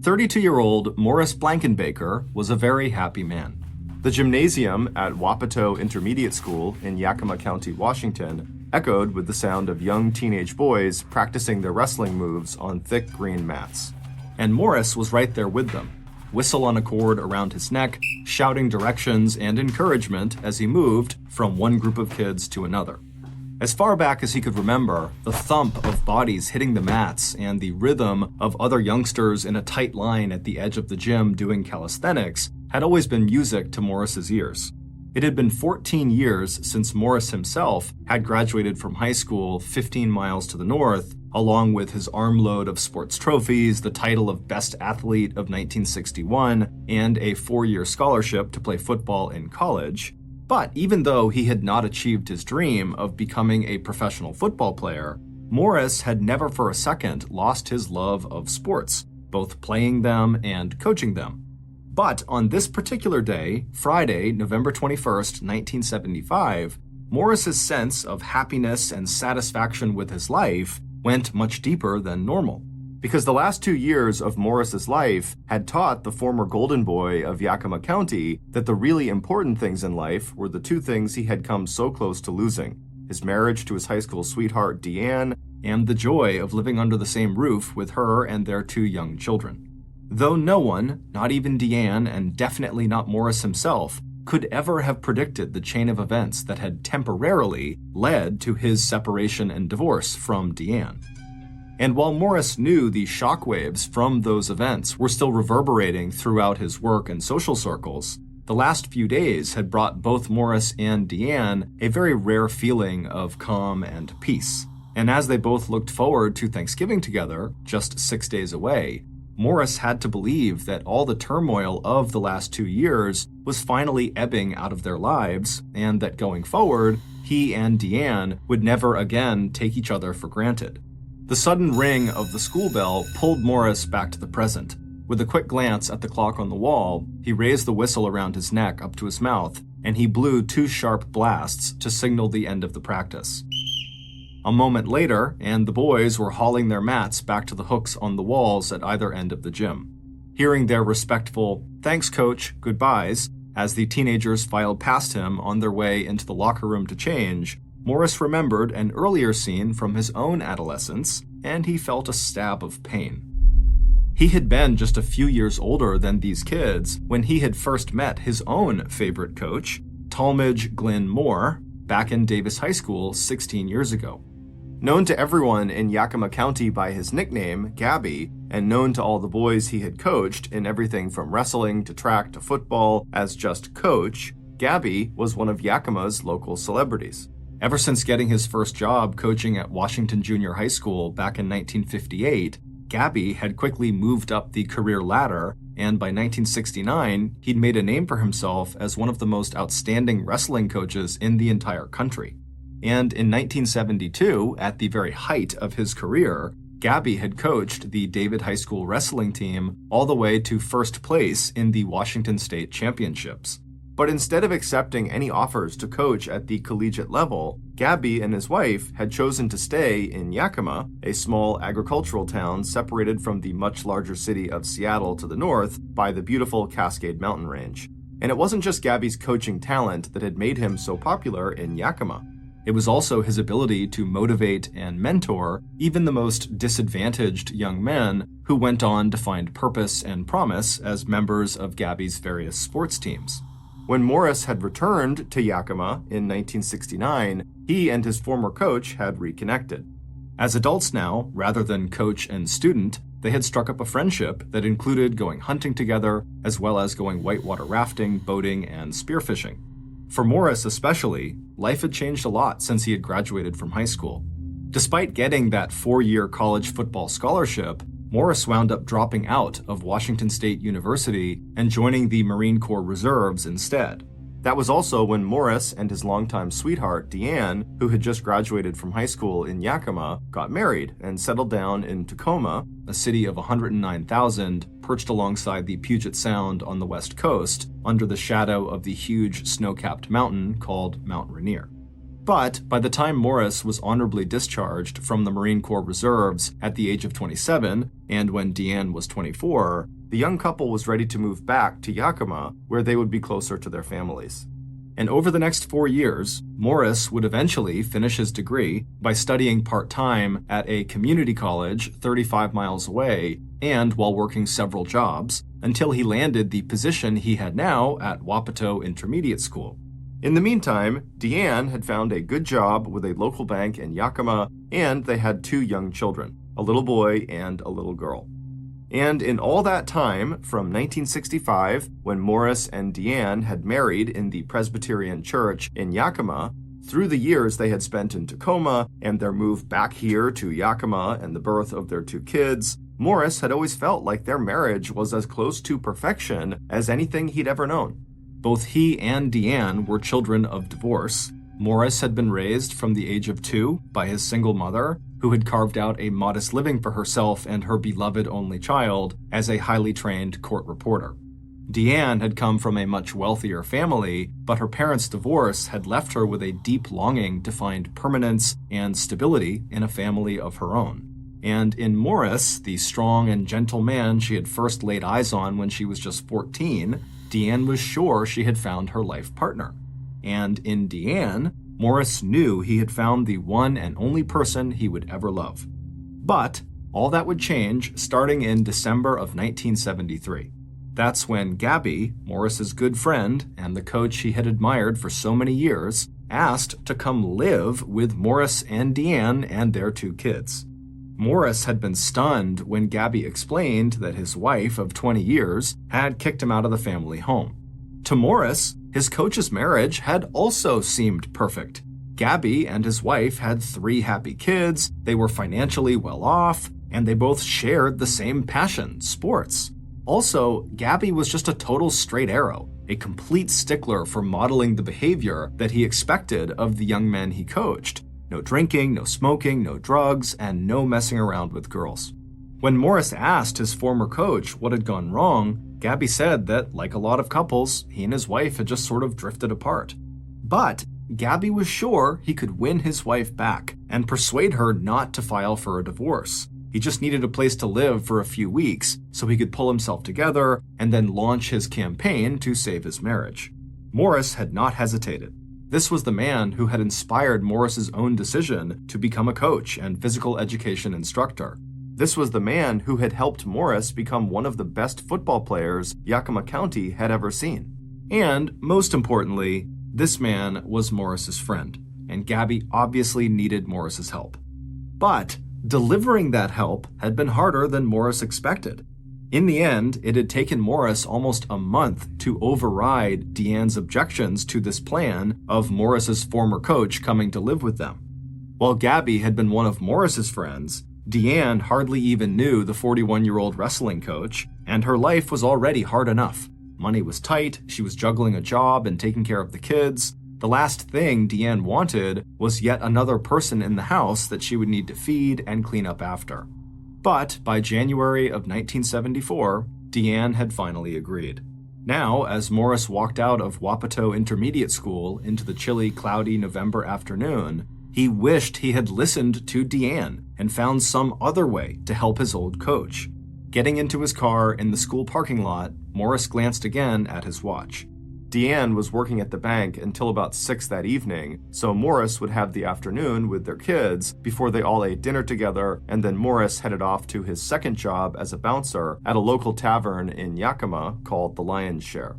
32-year-old Morris Blankenbaker was a very happy man. The gymnasium at Wapato Intermediate School in Yakima County, Washington, echoed with the sound of young teenage boys practicing their wrestling moves on thick green mats. And Morris was right there with them, whistle on a cord around his neck, shouting directions and encouragement as he moved from one group of kids to another. As far back as he could remember, the thump of bodies hitting the mats and the rhythm of other youngsters in a tight line at the edge of the gym doing calisthenics had always been music to Morris's ears. It had been 14 years since Morris himself had graduated from high school 15 miles to the north, along with his armload of sports trophies, the title of Best Athlete of 1961, and a 4-year scholarship to play football in college. But even though he had not achieved his dream of becoming a professional football player, Morris had never for a second lost his love of sports, both playing them and coaching them. But on this particular day, Friday, November 21st, 1975, Morris's sense of happiness and satisfaction with his life went much deeper than normal. Because the last 2 years of Morris's life had taught the former Golden Boy of Yakima County that the really important things in life were the two things he had come so close to losing: his marriage to his high school sweetheart, Deanne, and the joy of living under the same roof with her and their 2 young children. Though no one, not even Deanne and definitely not Morris himself, could ever have predicted the chain of events that had temporarily led to his separation and divorce from Deanne. And while Morris knew the shockwaves from those events were still reverberating throughout his work and social circles, the last few days had brought both Morris and Deanne a very rare feeling of calm and peace. And as they both looked forward to Thanksgiving together, just 6 days away, Morris had to believe that all the turmoil of the last 2 years was finally ebbing out of their lives, and that going forward, he and Deanne would never again take each other for granted. The sudden ring of the school bell pulled Morris back to the present. With a quick glance at the clock on the wall, he raised the whistle around his neck up to his mouth, and he blew 2 sharp blasts to signal the end of the practice. A moment later, and the boys were hauling their mats back to the hooks on the walls at either end of the gym. Hearing their respectful, "Thanks, coach, goodbyes," as the teenagers filed past him on their way into the locker room to change, Morris remembered an earlier scene from his own adolescence, and he felt a stab of pain. He had been just a few years older than these kids when he had first met his own favorite coach, Talmadge Glynn Moore, back in Davis High School 16 years ago. Known to everyone in Yakima County by his nickname, Gabby, and known to all the boys he had coached in everything from wrestling to track to football as just coach, Gabby was one of Yakima's local celebrities. Ever since getting his first job coaching at Washington Junior High School back in 1958, Gabby had quickly moved up the career ladder, and by 1969, he'd made a name for himself as one of the most outstanding wrestling coaches in the entire country. And in 1972, at the very height of his career, Gabby had coached the David High School wrestling team all the way to first place in the Washington State Championships. But instead of accepting any offers to coach at the collegiate level, Gabby and his wife had chosen to stay in Yakima, a small agricultural town separated from the much larger city of Seattle to the north by the beautiful Cascade Mountain Range. And it wasn't just Gabby's coaching talent that had made him so popular in Yakima. It was also his ability to motivate and mentor even the most disadvantaged young men who went on to find purpose and promise as members of Gabby's various sports teams. When Morris had returned to Yakima in 1969, he and his former coach had reconnected. As adults now, rather than coach and student, they had struck up a friendship that included going hunting together, as well as going whitewater rafting, boating, and spearfishing. For Morris especially, life had changed a lot since he had graduated from high school. Despite getting that 4-year college football scholarship, Morris wound up dropping out of Washington State University and joining the Marine Corps Reserves instead. That was also when Morris and his longtime sweetheart, Deanne, who had just graduated from high school in Yakima, got married and settled down in Tacoma, a city of 109,000, perched alongside the Puget Sound on the west coast, under the shadow of the huge snow-capped mountain called Mount Rainier. But by the time Morris was honorably discharged from the Marine Corps Reserves at the age of 27, and when Deanne was 24, the young couple was ready to move back to Yakima, where they would be closer to their families. And over the next 4 years, Morris would eventually finish his degree by studying part-time at a community college 35 miles away and while working several jobs, until he landed the position he had now at Wapato Intermediate School. In the meantime, Deanne had found a good job with a local bank in Yakima, and they had 2 young children, a little boy and a little girl. And in all that time, from 1965, when Morris and Deanne had married in the Presbyterian Church in Yakima, through the years they had spent in Tacoma and their move back here to Yakima and the birth of their 2 kids, Morris had always felt like their marriage was as close to perfection as anything he'd ever known. Both he and Deanne were children of divorce. Morris had been raised from the age of 2 by his single mother, who had carved out a modest living for herself and her beloved only child as a highly trained court reporter. Deanne had come from a much wealthier family, but her parents' divorce had left her with a deep longing to find permanence and stability in a family of her own. And in Morris, the strong and gentle man she had first laid eyes on when she was just 14, Deanne was sure she had found her life partner. And in Deanne, Morris knew he had found the one and only person he would ever love. But all that would change starting in December of 1973. That's when Gabby, Morris's good friend and the coach he had admired for so many years, asked to come live with Morris and Deanne and their 2 kids. Morris had been stunned when Gabby explained that his wife of 20 years had kicked him out of the family home. To Morris, his coach's marriage had also seemed perfect. Gabby and his wife had 3 happy kids, they were financially well off, and they both shared the same passion, sports. Also, Gabby was just a total straight arrow, a complete stickler for modeling the behavior that he expected of the young men he coached. No drinking, no smoking, no drugs, and no messing around with girls. When Morris asked his former coach what had gone wrong, Gabby said that, like a lot of couples, he and his wife had just sort of drifted apart. But Gabby was sure he could win his wife back and persuade her not to file for a divorce. He just needed a place to live for a few weeks so he could pull himself together and then launch his campaign to save his marriage. Morris had not hesitated. This was the man who had inspired Morris's own decision to become a coach and physical education instructor. This was the man who had helped Morris become one of the best football players Yakima County had ever seen. And, most importantly, this man was Morris's friend, and Gabby obviously needed Morris's help. But delivering that help had been harder than Morris expected. In the end, it had taken Morris almost a month to override Deanne's objections to this plan of Morris's former coach coming to live with them. While Gabby had been one of Morris's friends, Deanne hardly even knew the 41-year-old wrestling coach, and her life was already hard enough. Money was tight, she was juggling a job and taking care of the kids. The last thing Deanne wanted was yet another person in the house that she would need to feed and clean up after. But by January of 1974, Deanne had finally agreed. Now, as Morris walked out of Wapato Intermediate School into the chilly, cloudy November afternoon, he wished he had listened to Deanne and found some other way to help his old coach. Getting into his car in the school parking lot, Morris glanced again at his watch. Deanne was working at the bank until about 6 that evening, so Morris would have the afternoon with their kids before they all ate dinner together, and then Morris headed off to his second job as a bouncer at a local tavern in Yakima called the Lion's Share.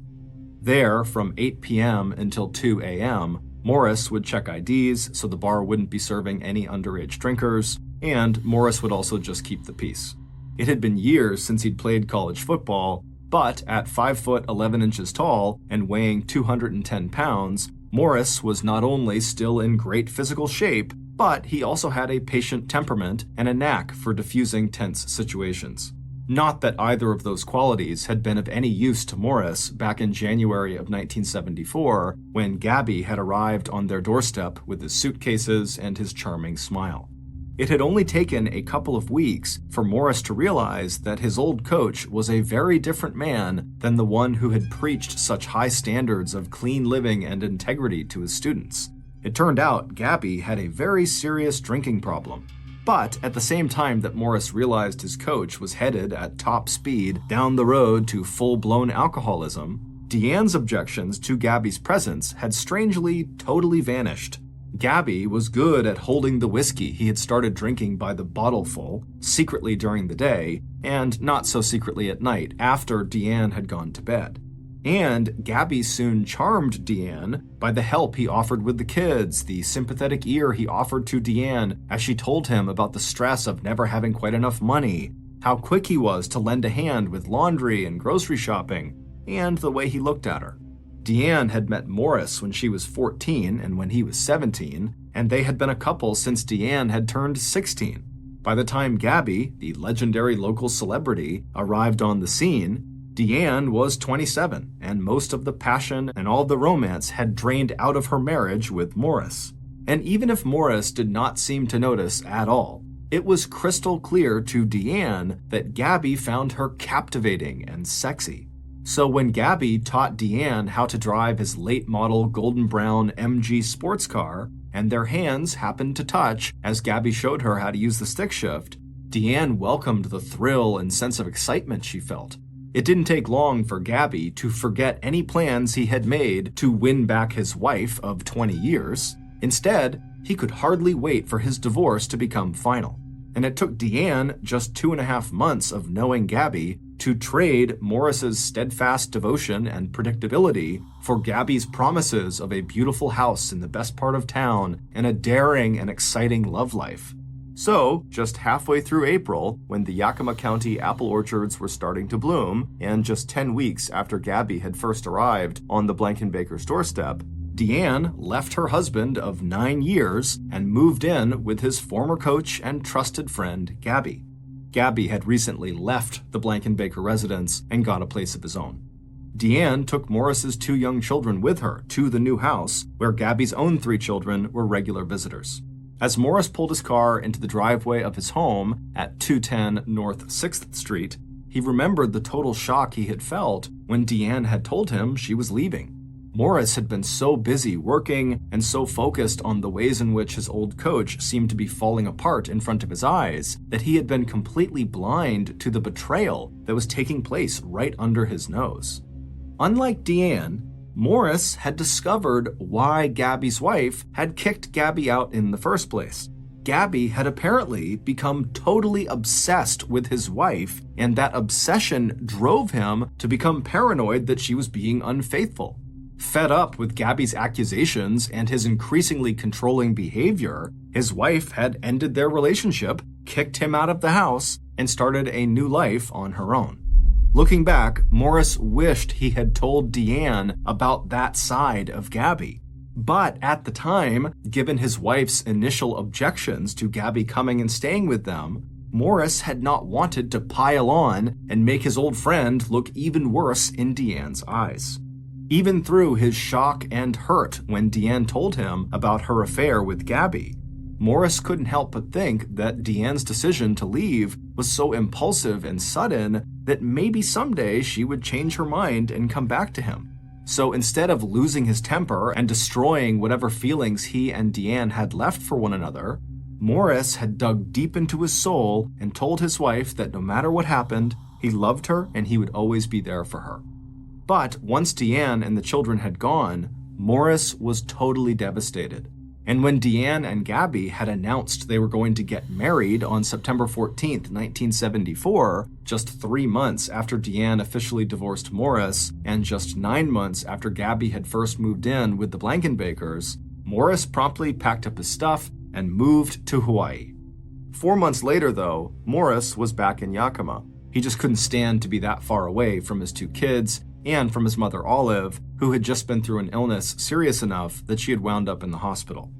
There, from 8 p.m. until 2 a.m., Morris would check IDs so the bar wouldn't be serving any underage drinkers, and Morris would also just keep the peace. It had been years since he'd played college football, but at 5 foot 11 inches tall and weighing 210 pounds, Morris was not only still in great physical shape, but he also had a patient temperament and a knack for diffusing tense situations. Not that either of those qualities had been of any use to Morris back in January of 1974, when Gabby had arrived on their doorstep with his suitcases and his charming smile. It had only taken a couple of weeks for Morris to realize that his old coach was a very different man than the one who had preached such high standards of clean living and integrity to his students. It turned out Gabby had a very serious drinking problem. But at the same time that Morris realized his coach was headed at top speed down the road to full-blown alcoholism, Deanne's objections to Gabby's presence had strangely totally vanished. Gabby was good at holding the whiskey he had started drinking by the bottleful, secretly during the day, and not so secretly at night after Deanne had gone to bed. And Gabby soon charmed Deanne by the help he offered with the kids, the sympathetic ear he offered to Deanne as she told him about the stress of never having quite enough money, how quick he was to lend a hand with laundry and grocery shopping, and the way he looked at her. Deanne had met Morris when she was 14 and when he was 17, and they had been a couple since Deanne had turned 16. By the time Gabby, the legendary local celebrity, arrived on the scene, Deanne was 27, and most of the passion and all the romance had drained out of her marriage with Morris. And even if Morris did not seem to notice at all, it was crystal clear to Deanne that Gabby found her captivating and sexy. So when Gabby taught Deanne how to drive his late-model golden brown MG sports car, and their hands happened to touch as Gabby showed her how to use the stick shift, Deanne welcomed the thrill and sense of excitement she felt. It didn't take long for Gabby to forget any plans he had made to win back his wife of 20 years. Instead, he could hardly wait for his divorce to become final. And it took Deanne just 2.5 months of knowing Gabby to trade Morris's steadfast devotion and predictability for Gabby's promises of a beautiful house in the best part of town and a daring and exciting love life. So, just halfway through April, when the Yakima County apple orchards were starting to bloom, and just 10 weeks after Gabby had first arrived on the Blankenbaker's doorstep, Deanne left her husband of 9 years and moved in with his former coach and trusted friend, Gabby. Gabby had recently left the Blankenbaker residence and got a place of his own. Deanne took Morris's 2 young children with her to the new house, where Gabby's own 3 children were regular visitors. As Morris pulled his car into the driveway of his home at 210 North 6th Street, he remembered the total shock he had felt when Deanne had told him she was leaving. Morris had been so busy working and so focused on the ways in which his old coach seemed to be falling apart in front of his eyes that he had been completely blind to the betrayal that was taking place right under his nose. Unlike Deanne, Morris had discovered why Gabby's wife had kicked Gabby out in the first place. Gabby had apparently become totally obsessed with his wife, and that obsession drove him to become paranoid that she was being unfaithful. Fed up with Gabby's accusations and his increasingly controlling behavior, his wife had ended their relationship, kicked him out of the house, and started a new life on her own. Looking back, Morris wished he had told Deanne about that side of Gabby. But at the time, given his wife's initial objections to Gabby coming and staying with them, Morris had not wanted to pile on and make his old friend look even worse in Deanne's eyes. Even through his shock and hurt when Deanne told him about her affair with Gabby, Morris couldn't help but think that Deanne's decision to leave was so impulsive and sudden that maybe someday she would change her mind and come back to him. So instead of losing his temper and destroying whatever feelings he and Deanne had left for one another, Morris had dug deep into his soul and told his wife that no matter what happened, he loved her and he would always be there for her. But once Deanne and the children had gone, Morris was totally devastated. And when Deanne and Gabby had announced they were going to get married on September 14th, 1974, just 3 months after Deanne officially divorced Morris, and just 9 months after Gabby had first moved in with the Blankenbakers, Morris promptly packed up his stuff and moved to Hawaii. 4 months later, though, Morris was back in Yakima. He just couldn't stand to be that far away from his 2 kids and from his mother Olive, who had just been through an illness serious enough that she had wound up in the hospital.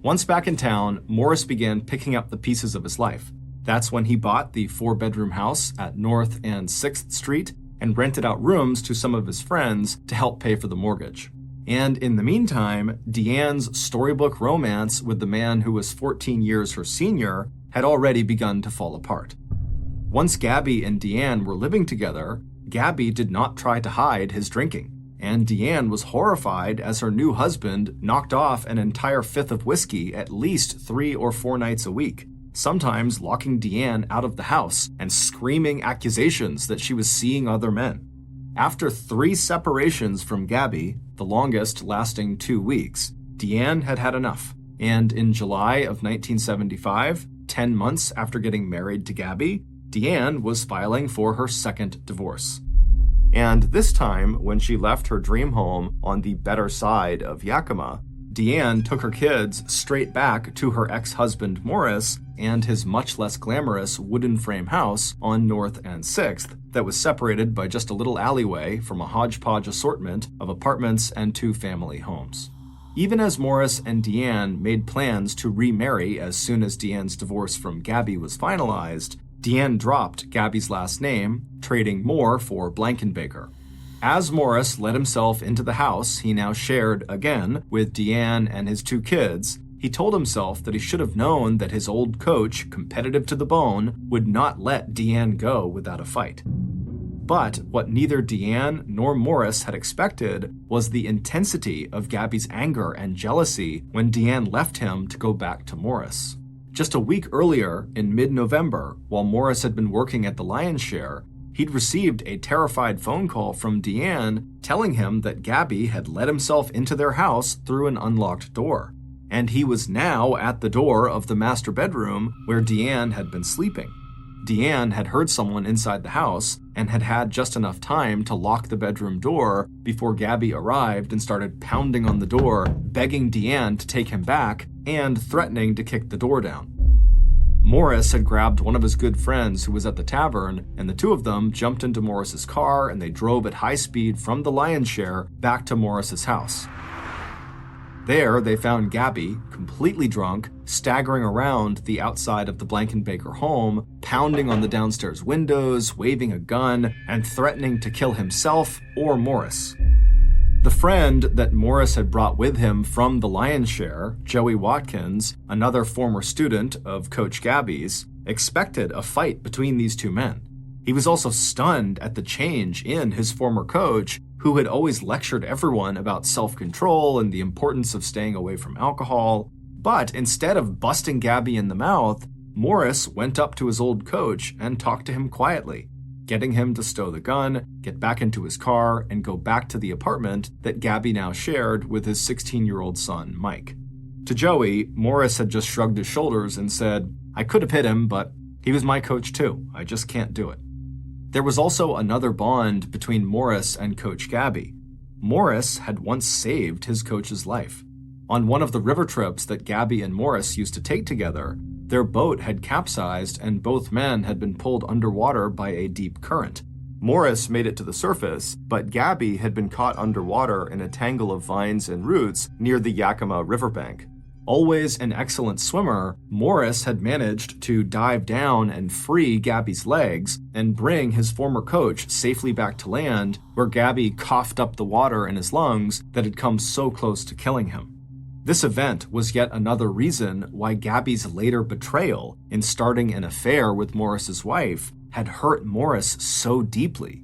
Once back in town, Morris began picking up the pieces of his life. That's when he bought the 4-bedroom house at North and 6th Street and rented out rooms to some of his friends to help pay for the mortgage. And in the meantime, Deanne's storybook romance with the man who was 14 years her senior had already begun to fall apart. Once Gabby and Deanne were living together, Gabby did not try to hide his drinking. and Deanne was horrified as her new husband knocked off an entire fifth of whiskey at least 3 or 4 nights a week, sometimes locking Deanne out of the house and screaming accusations that she was seeing other men. After 3 separations from Gabby, the longest lasting 2 weeks, Deanne had had enough, and in July of 1975, 10 months after getting married to Gabby, Deanne was filing for her second divorce. And this time, when she left her dream home on the better side of Yakima, Deanne took her kids straight back to her ex-husband Morris and his much less glamorous wooden frame house on North and 6th that was separated by just a little alleyway from a hodgepodge assortment of apartments and 2 family homes. Even as Morris and Deanne made plans to remarry as soon as Deanne's divorce from Gabby was finalized, Deanne dropped Gabby's last name, trading Moore for Blankenbaker. As Morris let himself into the house he now shared again with Deanne and his 2 kids, he told himself that he should have known that his old coach, competitive to the bone, would not let Deanne go without a fight. But what neither Deanne nor Morris had expected was the intensity of Gabby's anger and jealousy when Deanne left him to go back to Morris. Just a week earlier, in mid-November, while Morris had been working at the Lion's Share, he'd received a terrified phone call from Deanne telling him that Gabby had let himself into their house through an unlocked door, and he was now at the door of the master bedroom where Deanne had been sleeping. Deanne had heard someone inside the house and had had just enough time to lock the bedroom door before Gabby arrived and started pounding on the door, begging Deanne to take him back and threatening to kick the door down. Morris had grabbed one of his good friends who was at the tavern, and the 2 of them jumped into Morris's car and they drove at high speed from the Lion's Share back to Morris's house. There, they found Gabby, completely drunk, staggering around the outside of the Blankenbaker home, pounding on the downstairs windows, waving a gun, and threatening to kill himself or Morris. The friend that Morris had brought with him from the Lion's Share, Joey Watkins, another former student of Coach Gabby's, expected a fight between these 2 men. He was also stunned at the change in his former coach, who had always lectured everyone about self-control and the importance of staying away from alcohol. But instead of busting Gabby in the mouth, Morris went up to his old coach and talked to him quietly, getting him to stow the gun, get back into his car, and go back to the apartment that Gabby now shared with his 16-year-old son, Mike. To Joey, Morris had just shrugged his shoulders and said, "I could have hit him, but he was my coach too. I just can't do it." There was also another bond between Morris and Coach Gabby. Morris had once saved his coach's life. On one of the river trips that Gabby and Morris used to take together, their boat had capsized and both men had been pulled underwater by a deep current. Morris made it to the surface, but Gabby had been caught underwater in a tangle of vines and roots near the Yakima riverbank. Always an excellent swimmer, Morris had managed to dive down and free Gabby's legs and bring his former coach safely back to land, where Gabby coughed up the water in his lungs that had come so close to killing him. This event was yet another reason why Gabby's later betrayal in starting an affair with Morris's wife had hurt Morris so deeply.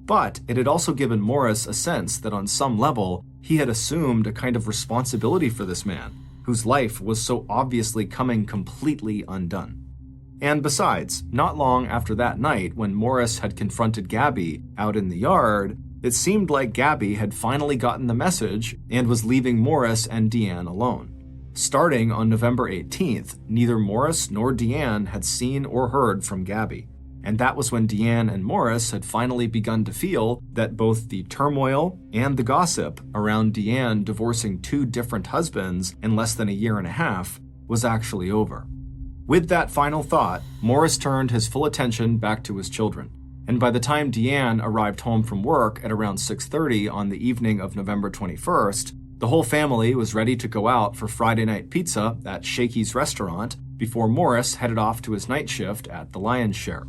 But it had also given Morris a sense that on some level he had assumed a kind of responsibility for this man, whose life was so obviously coming completely undone. And besides, not long after that night when Morris had confronted Gabby out in the yard, it seemed like Gabby had finally gotten the message and was leaving Morris and Deanne alone. Starting on November 18th, neither Morris nor Deanne had seen or heard from Gabby. And that was when Deanne and Morris had finally begun to feel that both the turmoil and the gossip around Deanne divorcing 2 different husbands in less than a year and a half was actually over. With that final thought, Morris turned his full attention back to his children. And by the time Deanne arrived home from work at around 6:30 on the evening of November 21st, the whole family was ready to go out for Friday night pizza at Shakey's restaurant before Morris headed off to his night shift at the Lion's Share.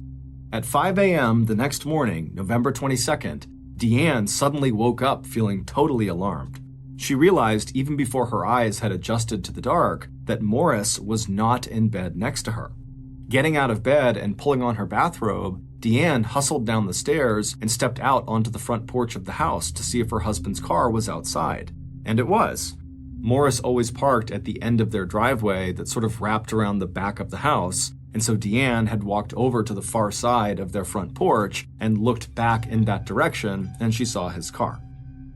At 5 a.m. the next morning, November 22nd, Deanne suddenly woke up feeling totally alarmed. She realized even before her eyes had adjusted to the dark that Morris was not in bed next to her. Getting out of bed and pulling on her bathrobe, Deanne hustled down the stairs and stepped out onto the front porch of the house to see if her husband's car was outside. And it was. Morris always parked at the end of their driveway that sort of wrapped around the back of the house, and so Deanne had walked over to the far side of their front porch and looked back in that direction, and she saw his car.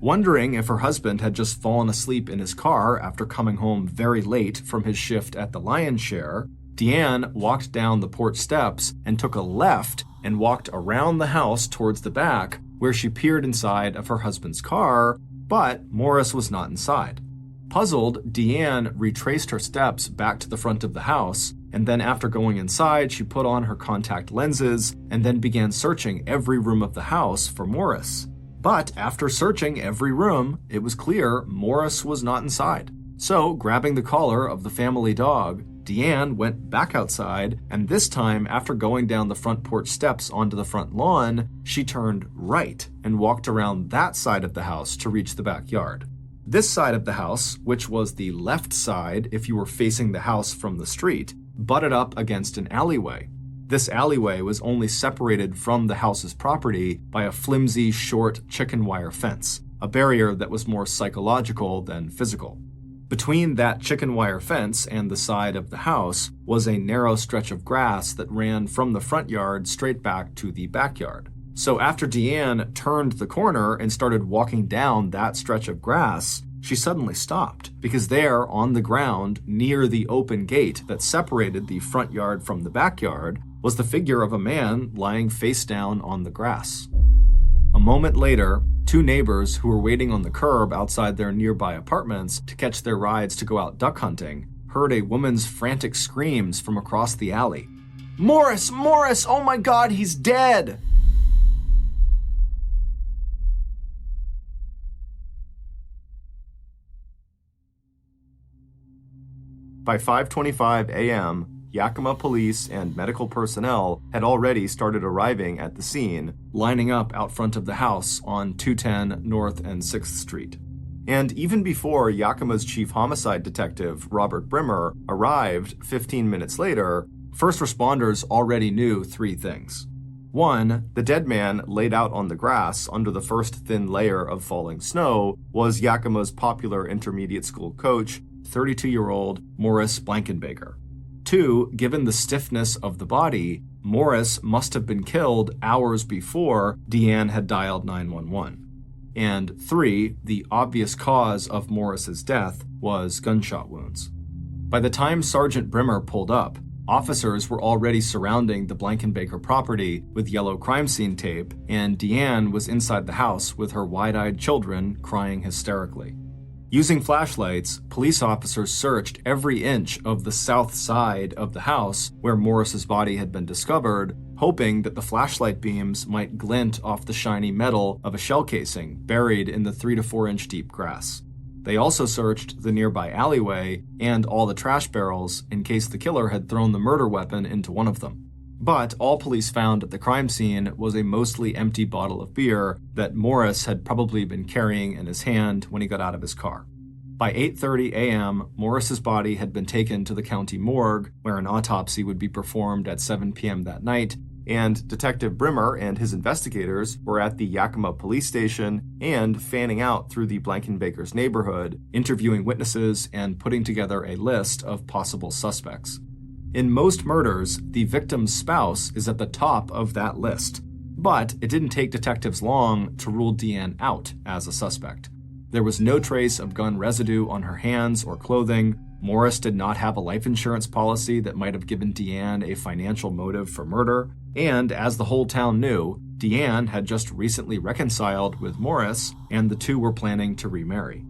Wondering if her husband had just fallen asleep in his car after coming home very late from his shift at the Lion's Share, Deanne walked down the porch steps and took a left and walked around the house towards the back, where she peered inside of her husband's car, but Morris was not inside. Puzzled, Deanne retraced her steps back to the front of the house, and then after going inside, she put on her contact lenses and then began searching every room of the house for Morris. But after searching every room, it was clear Morris was not inside. So, grabbing the collar of the family dog, Deanne went back outside, and this time, after going down the front porch steps onto the front lawn, she turned right and walked around that side of the house to reach the backyard. This side of the house, which was the left side if you were facing the house from the street, butted up against an alleyway. This alleyway was only separated from the house's property by a flimsy, short chicken wire fence, a barrier that was more psychological than physical. Between that chicken wire fence and the side of the house was a narrow stretch of grass that ran from the front yard straight back to the backyard. So after Deanne turned the corner and started walking down that stretch of grass, she suddenly stopped, because there, on the ground, near the open gate that separated the front yard from the backyard, was the figure of a man lying face down on the grass. A moment later, two neighbors who were waiting on the curb outside their nearby apartments to catch their rides to go out duck hunting heard a woman's frantic screams from across the alley. "Morris! Morris! Oh my God, he's dead!" By 5:25 a.m., Yakima police and medical personnel had already started arriving at the scene, lining up out front of the house on 210 North and 6th Street. And even before Yakima's chief homicide detective, Robert Brimmer, arrived 15 minutes later, first responders already knew three things. One, the dead man laid out on the grass under the first thin layer of falling snow was Yakima's popular intermediate school coach, 32-year-old Morris Blankenbaker. Two, given the stiffness of the body, Morris must have been killed hours before Deanne had dialed 911. And three, the obvious cause of Morris's death was gunshot wounds. By the time Sergeant Brimmer pulled up, officers were already surrounding the Blankenbaker property with yellow crime scene tape, and Deanne was inside the house with her wide-eyed children crying hysterically. Using flashlights, police officers searched every inch of the south side of the house where Morris's body had been discovered, hoping that the flashlight beams might glint off the shiny metal of a shell casing buried in the 3 to 4 inch deep grass. They also searched the nearby alleyway and all the trash barrels in case the killer had thrown the murder weapon into one of them. But all police found at the crime scene was a mostly empty bottle of beer that Morris had probably been carrying in his hand when he got out of his car. By 8:30 a.m., Morris's body had been taken to the county morgue, where an autopsy would be performed at 7 p.m. that night, and Detective Brimmer and his investigators were at the Yakima police station and fanning out through the Blankenbaker's neighborhood, interviewing witnesses and putting together a list of possible suspects. In most murders, the victim's spouse is at the top of that list, but it didn't take detectives long to rule Deanne out as a suspect. There was no trace of gun residue on her hands or clothing. Morris did not have a life insurance policy that might have given Deanne a financial motive for murder, and as the whole town knew, Deanne had just recently reconciled with Morris, and the two were planning to remarry.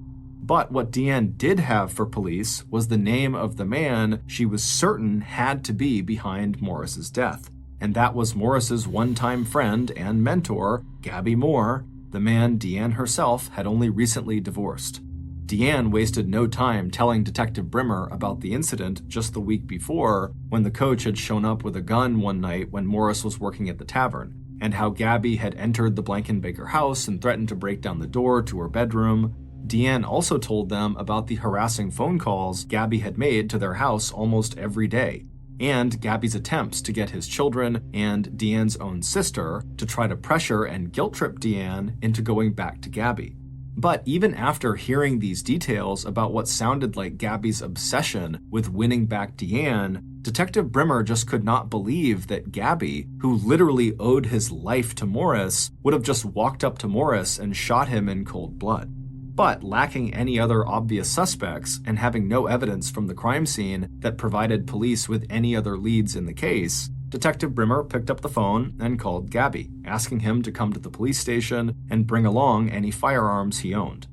But what Deanne did have for police was the name of the man she was certain had to be behind Morris's death. And that was Morris's one-time friend and mentor, Gabby Moore, the man Deanne herself had only recently divorced. Deanne wasted no time telling Detective Brimmer about the incident just the week before, when the coach had shown up with a gun one night when Morris was working at the tavern, and how Gabby had entered the Blankenbaker house and threatened to break down the door to her bedroom. Deanne also told them about the harassing phone calls Gabby had made to their house almost every day, and Gabby's attempts to get his children and Deanne's own sister to try to pressure and guilt-trip Deanne into going back to Gabby. But even after hearing these details about what sounded like Gabby's obsession with winning back Deanne, Detective Brimmer just could not believe that Gabby, who literally owed his life to Morris, would have just walked up to Morris and shot him in cold blood. But lacking any other obvious suspects and having no evidence from the crime scene that provided police with any other leads in the case, Detective Brimmer picked up the phone and called Gabby, asking him to come to the police station and bring along any firearms he owned.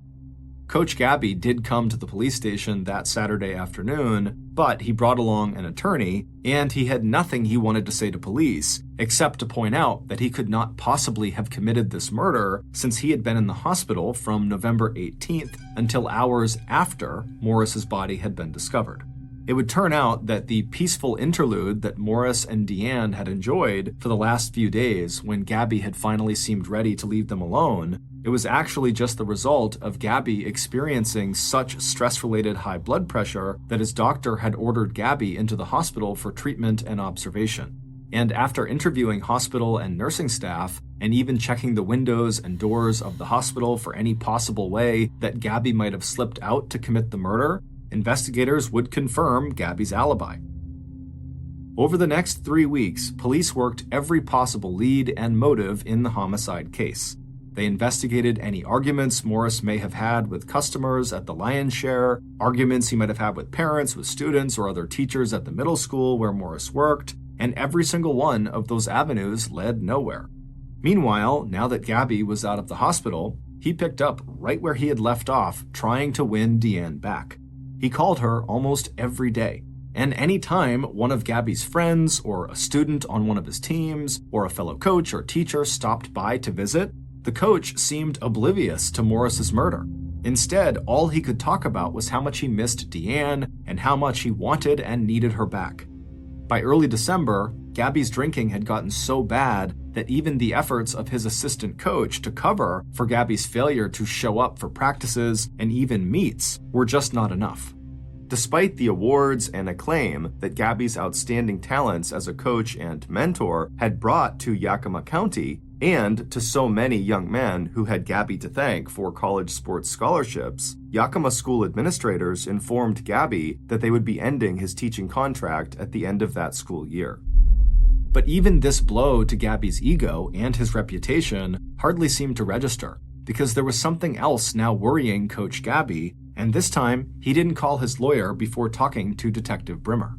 Coach Gabby did come to the police station that Saturday afternoon, but he brought along an attorney, and he had nothing he wanted to say to police, except to point out that he could not possibly have committed this murder since he had been in the hospital from November 18th until hours after Morris's body had been discovered. It would turn out that the peaceful interlude that Morris and Deanne had enjoyed for the last few days when Gabby had finally seemed ready to leave them alone, it was actually just the result of Gabby experiencing such stress-related high blood pressure that his doctor had ordered Gabby into the hospital for treatment and observation. And after interviewing hospital and nursing staff, and even checking the windows and doors of the hospital for any possible way that Gabby might have slipped out to commit the murder, investigators would confirm Gabby's alibi. Over the next 3 weeks, police worked every possible lead and motive in the homicide case. They investigated any arguments Morris may have had with customers at the Lion's Share, arguments he might have had with parents, with students, or other teachers at the middle school where Morris worked, and every single one of those avenues led nowhere. Meanwhile, now that Gabby was out of the hospital, he picked up right where he had left off, trying to win Deanne back. He called her almost every day, and any time one of Gabby's friends or a student on one of his teams or a fellow coach or teacher stopped by to visit, the coach seemed oblivious to Morris's murder. Instead, all he could talk about was how much he missed Deanne and how much he wanted and needed her back. By early December, Gabby's drinking had gotten so bad that even the efforts of his assistant coach to cover for Gabby's failure to show up for practices and even meets were just not enough. Despite the awards and acclaim that Gabby's outstanding talents as a coach and mentor had brought to Yakima County, and to so many young men who had Gabby to thank for college sports scholarships, Yakima school administrators informed Gabby that they would be ending his teaching contract at the end of that school year. But even this blow to Gabby's ego and his reputation hardly seemed to register, because there was something else now worrying Coach Gabby, and this time he didn't call his lawyer before talking to Detective Brimmer.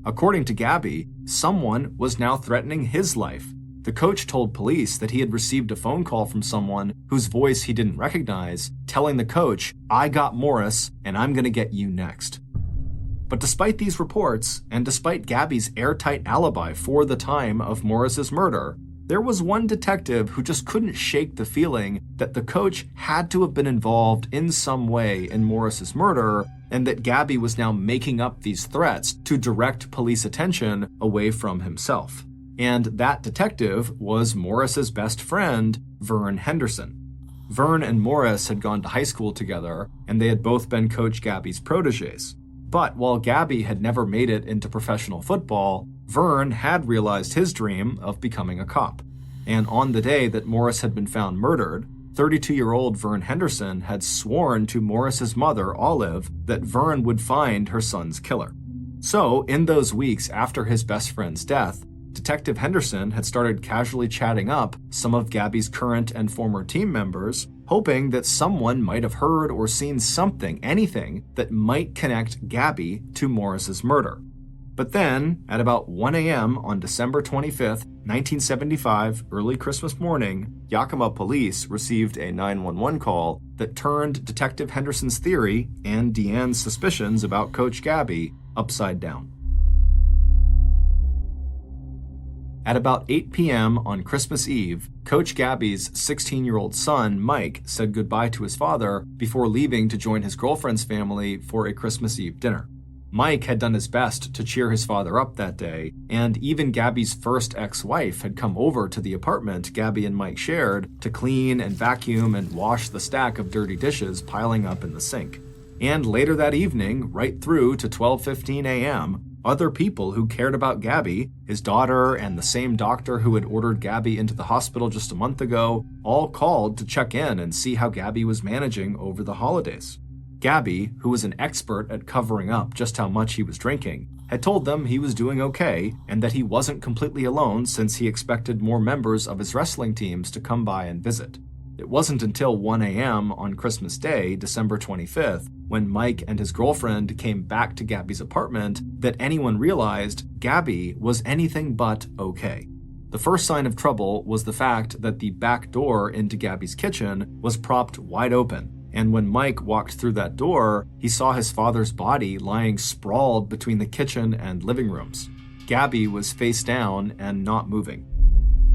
According to Gabby, someone was now threatening his life. The coach told police that he had received a phone call from someone whose voice he didn't recognize, telling the coach, "I got Morris, and I'm gonna get you next." But despite these reports, and despite Gabby's airtight alibi for the time of Morris's murder, there was one detective who just couldn't shake the feeling that the coach had to have been involved in some way in Morris's murder, and that Gabby was now making up these threats to direct police attention away from himself. And that detective was Morris's best friend, Vern Henderson. Vern and Morris had gone to high school together, and they had both been Coach Gabby's protégés. But while Gabby had never made it into professional football, Vern had realized his dream of becoming a cop. And on the day that Morris had been found murdered, 32-year-old Vern Henderson had sworn to Morris's mother, Olive, that Vern would find her son's killer. So, in those weeks after his best friend's death, Detective Henderson had started casually chatting up some of Gabby's current and former team members, hoping that someone might have heard or seen something, anything, that might connect Gabby to Morris's murder. But then, at about 1 a.m. on December 25th, 1975, early Christmas morning, Yakima police received a 911 call that turned Detective Henderson's theory and Deanne's suspicions about Coach Gabby upside down. At about 8 p.m. on Christmas Eve, Coach Gabby's 16-year-old son, Mike, said goodbye to his father before leaving to join his girlfriend's family for a Christmas Eve dinner. Mike had done his best to cheer his father up that day, and even Gabby's first ex-wife had come over to the apartment Gabby and Mike shared to clean and vacuum and wash the stack of dirty dishes piling up in the sink. And later that evening, right through to 12:15 a.m., Other people who cared about Gabby, his daughter and the same doctor who had ordered Gabby into the hospital just a month ago, all called to check in and see how Gabby was managing over the holidays. Gabby, who was an expert at covering up just how much he was drinking, had told them he was doing okay and that he wasn't completely alone since he expected more members of his wrestling teams to come by and visit. It wasn't until 1 a.m. on Christmas Day, December 25th, when Mike and his girlfriend came back to Gabby's apartment, that anyone realized Gabby was anything but okay. The first sign of trouble was the fact that the back door into Gabby's kitchen was propped wide open, and when Mike walked through that door, he saw his father's body lying sprawled between the kitchen and living rooms. Gabby was face down and not moving.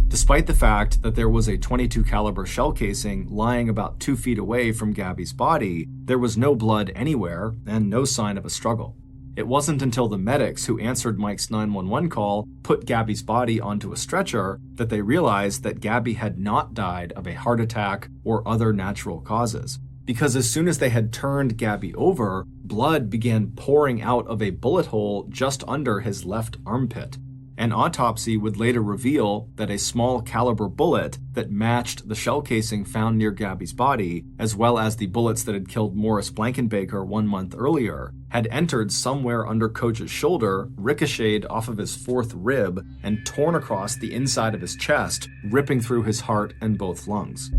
Despite the fact that there was a .22 caliber shell casing lying about 2 feet away from Gabby's body, there was no blood anywhere and no sign of a struggle. It wasn't until the medics who answered Mike's 911 call put Gabby's body onto a stretcher that they realized that Gabby had not died of a heart attack or other natural causes. Because as soon as they had turned Gabby over, blood began pouring out of a bullet hole just under his left armpit. An autopsy would later reveal that a small caliber bullet that matched the shell casing found near Gabby's body, as well as the bullets that had killed Morris Blankenbaker 1 month earlier, had entered somewhere under Coach's shoulder, ricocheted off of his fourth rib, and torn across the inside of his chest, ripping through his heart and both lungs.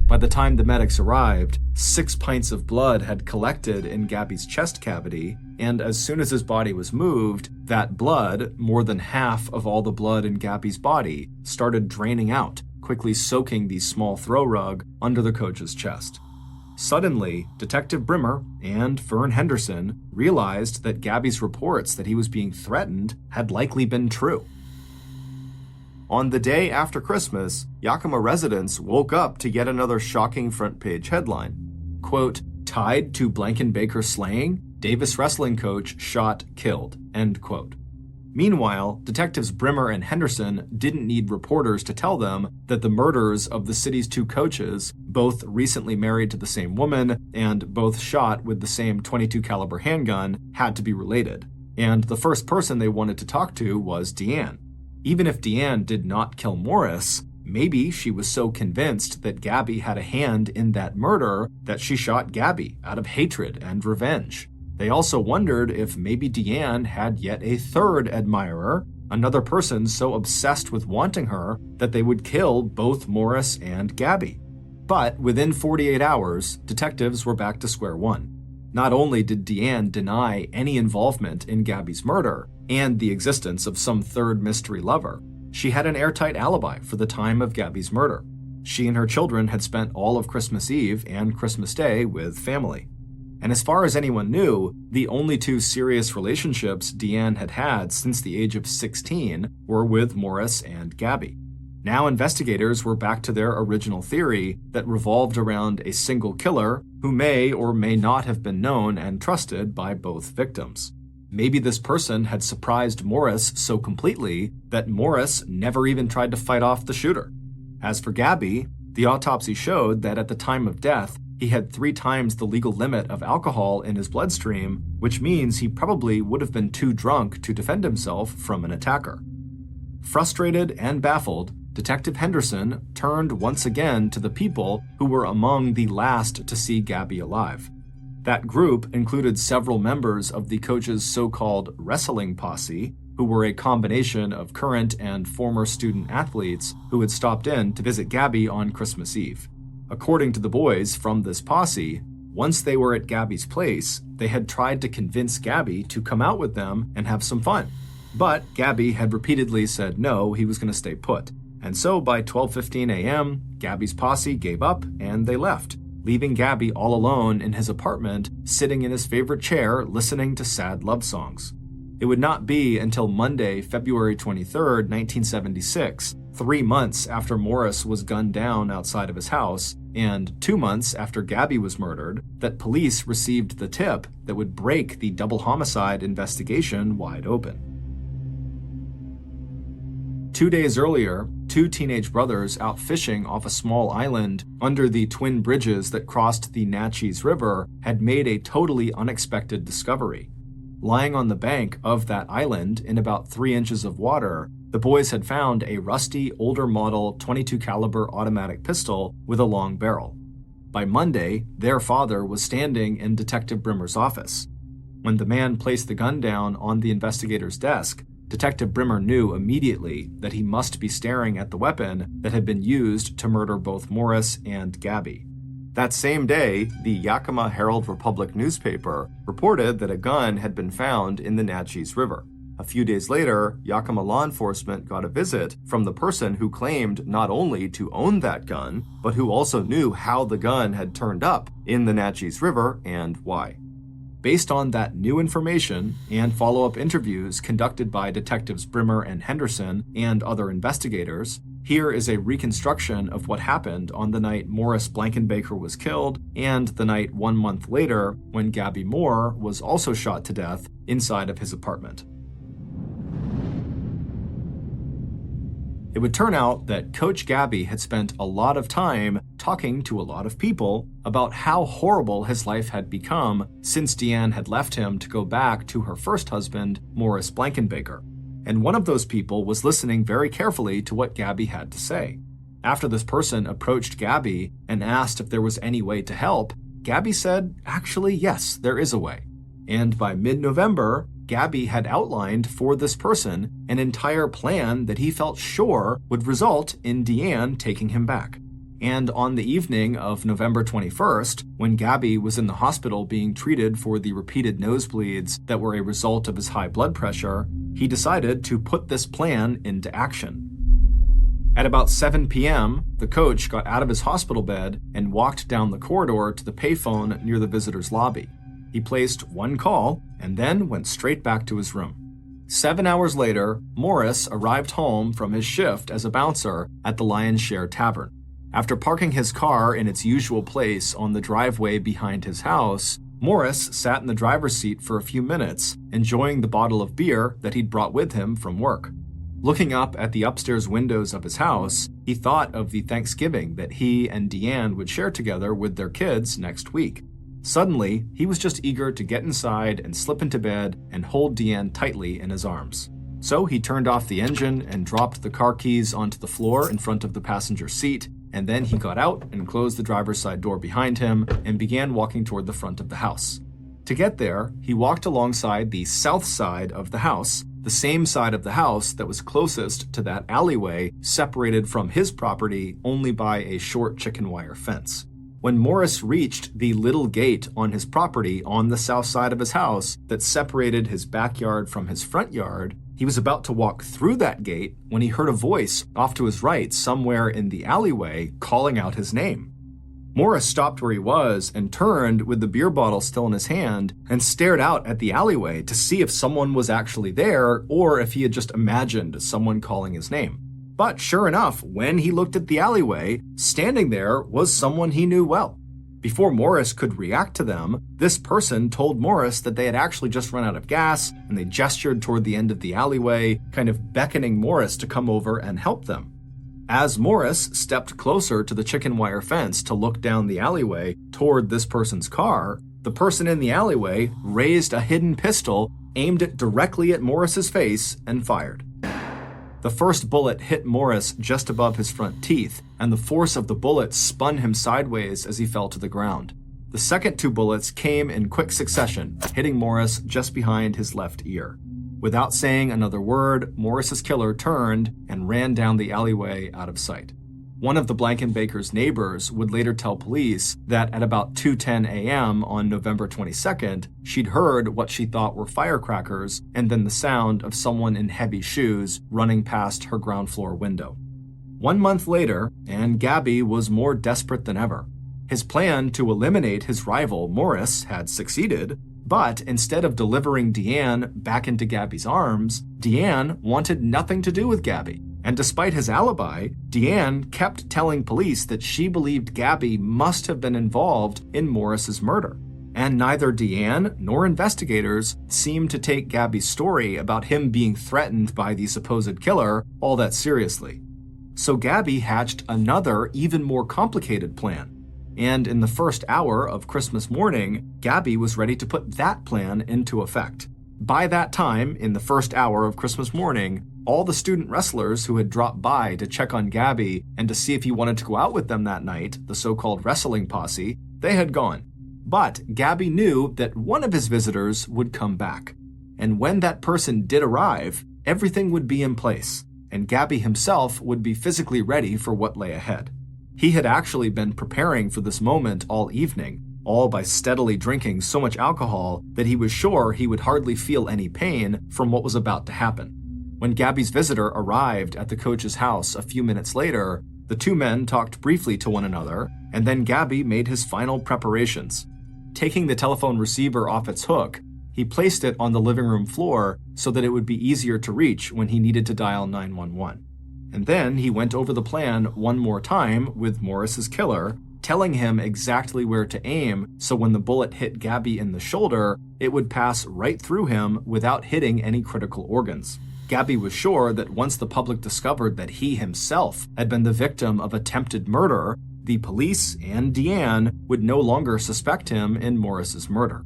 By the time the medics arrived, 6 pints of blood had collected in Gabby's chest cavity, and as soon as his body was moved, that blood, more than half of all the blood in Gabby's body, started draining out, quickly soaking the small throw rug under the coach's chest. Suddenly, Detective Brimmer and Fern Henderson realized that Gabby's reports that he was being threatened had likely been true. On the day after Christmas, Yakima residents woke up to yet another shocking front-page headline. Quote, "Tied to Blankenbaker slaying? Davis wrestling coach shot, killed." End quote. Meanwhile, detectives Brimmer and Henderson didn't need reporters to tell them that the murders of the city's 2 coaches, both recently married to the same woman and both shot with the same .22 caliber handgun, had to be related. And the first person they wanted to talk to was Deanne. Even if Deanne did not kill Morris, maybe she was so convinced that Gabby had a hand in that murder that she shot Gabby out of hatred and revenge. They also wondered if maybe Deanne had yet a third admirer, another person so obsessed with wanting her that they would kill both Morris and Gabby. But within 48 hours, detectives were back to square one. Not only did Deanne deny any involvement in Gabby's murder and the existence of some third mystery lover, she had an airtight alibi for the time of Gabby's murder. She and her children had spent all of Christmas Eve and Christmas Day with family. And as far as anyone knew, the only 2 serious relationships Deanne had had since the age of 16 were with Morris and Gabby. Now investigators were back to their original theory that revolved around a single killer who may or may not have been known and trusted by both victims. Maybe this person had surprised Morris so completely that Morris never even tried to fight off the shooter. As for Gabby, the autopsy showed that at the time of death, he had 3 times the legal limit of alcohol in his bloodstream, which means he probably would have been too drunk to defend himself from an attacker. Frustrated and baffled, Detective Henderson turned once again to the people who were among the last to see Gabby alive. That group included several members of the coach's so-called wrestling posse, who were a combination of current and former student athletes who had stopped in to visit Gabby on Christmas Eve. According to the boys from this posse, once they were at Gabby's place, they had tried to convince Gabby to come out with them and have some fun. But Gabby had repeatedly said no, he was going to stay put. And so by 12:15 a.m., Gabby's posse gave up and they left, leaving Gabby all alone in his apartment, sitting in his favorite chair, listening to sad love songs. It would not be until Monday, February 23rd, 1976, 3 months after Morris was gunned down outside of his house, and 2 months after Gabby was murdered, that police received the tip that would break the double homicide investigation wide open. 2 days earlier, 2 teenage brothers out fishing off a small island under the twin bridges that crossed the Natchez River had made a totally unexpected discovery. Lying on the bank of that island in about 3 inches of water, the boys had found a rusty, older model .22 caliber automatic pistol with a long barrel. By Monday, their father was standing in Detective Brimmer's office. When the man placed the gun down on the investigator's desk, Detective Brimmer knew immediately that he must be staring at the weapon that had been used to murder both Morris and Gabby. That same day, the Yakima Herald-Republic newspaper reported that a gun had been found in the Natchez River. A few days later, Yakima law enforcement got a visit from the person who claimed not only to own that gun, but who also knew how the gun had turned up in the Natchez River and why. Based on that new information and follow-up interviews conducted by Detectives Brimmer and Henderson and other investigators, here is a reconstruction of what happened on the night Morris Blankenbaker was killed and the night 1 month later when Gabby Moore was also shot to death inside of his apartment. It would turn out that Coach Gabby had spent a lot of time talking to a lot of people about how horrible his life had become since Deanne had left him to go back to her first husband, Morris Blankenbaker. And one of those people was listening very carefully to what Gabby had to say. After this person approached Gabby and asked if there was any way to help, Gabby said, actually, yes, there is a way. And by mid-November, Gabby had outlined for this person an entire plan that he felt sure would result in Deanne taking him back. And on the evening of November 21st, when Gabby was in the hospital being treated for the repeated nosebleeds that were a result of his high blood pressure, he decided to put this plan into action. At about 7 p.m., the coach got out of his hospital bed and walked down the corridor to the payphone near the visitor's lobby. He placed one call and then went straight back to his room. 7 hours later, Morris arrived home from his shift as a bouncer at the Lion's Share Tavern. After parking his car in its usual place on the driveway behind his house, Morris sat in the driver's seat for a few minutes, enjoying the bottle of beer that he'd brought with him from work. Looking up at the upstairs windows of his house, he thought of the Thanksgiving that he and Deanne would share together with their kids next week. Suddenly, he was just eager to get inside and slip into bed and hold Deanne tightly in his arms. So he turned off the engine and dropped the car keys onto the floor in front of the passenger seat, and then he got out and closed the driver's side door behind him and began walking toward the front of the house. To get there, he walked alongside the south side of the house, the same side of the house that was closest to that alleyway separated from his property only by a short chicken wire fence. When Morris reached the little gate on his property on the south side of his house that separated his backyard from his front yard, he was about to walk through that gate when he heard a voice off to his right somewhere in the alleyway calling out his name. Morris stopped where he was and turned with the beer bottle still in his hand and stared out at the alleyway to see if someone was actually there or if he had just imagined someone calling his name. But sure enough, when he looked at the alleyway, standing there was someone he knew well. Before Morris could react to them, this person told Morris that they had actually just run out of gas, and they gestured toward the end of the alleyway, kind of beckoning Morris to come over and help them. As Morris stepped closer to the chicken wire fence to look down the alleyway toward this person's car, the person in the alleyway raised a hidden pistol, aimed it directly at Morris's face, and fired. The first bullet hit Morris just above his front teeth, and the force of the bullet spun him sideways as he fell to the ground. The second two bullets came in quick succession, hitting Morris just behind his left ear. Without saying another word, Morris's killer turned and ran down the alleyway out of sight. One of the Blankenbaker's neighbors would later tell police that at about 2:10 a.m. on November 22nd, she'd heard what she thought were firecrackers and then the sound of someone in heavy shoes running past her ground floor window. 1 month later, and Gabby was more desperate than ever. His plan to eliminate his rival, Morris, had succeeded, but instead of delivering Deanne back into Gabby's arms, Deanne wanted nothing to do with Gabby. And despite his alibi, Deanne kept telling police that she believed Gabby must have been involved in Morris's murder. And neither Deanne nor investigators seemed to take Gabby's story about him being threatened by the supposed killer all that seriously. So Gabby hatched another, even more complicated plan. And in the first hour of Christmas morning, Gabby was ready to put that plan into effect. By that time, in the first hour of Christmas morning, all the student wrestlers who had dropped by to check on Gabby and to see if he wanted to go out with them that night, the so-called wrestling posse, they had gone. But Gabby knew that one of his visitors would come back. And when that person did arrive, everything would be in place, and Gabby himself would be physically ready for what lay ahead. He had actually been preparing for this moment all evening, all by steadily drinking so much alcohol that he was sure he would hardly feel any pain from what was about to happen. When Gabby's visitor arrived at the coach's house a few minutes later, the two men talked briefly to one another, and then Gabby made his final preparations. Taking the telephone receiver off its hook, he placed it on the living room floor so that it would be easier to reach when he needed to dial 911. And then he went over the plan one more time with Morris's killer, telling him exactly where to aim so when the bullet hit Gabby in the shoulder, it would pass right through him without hitting any critical organs. Gabby was sure that once the public discovered that he himself had been the victim of attempted murder, the police and Deanne would no longer suspect him in Morris's murder.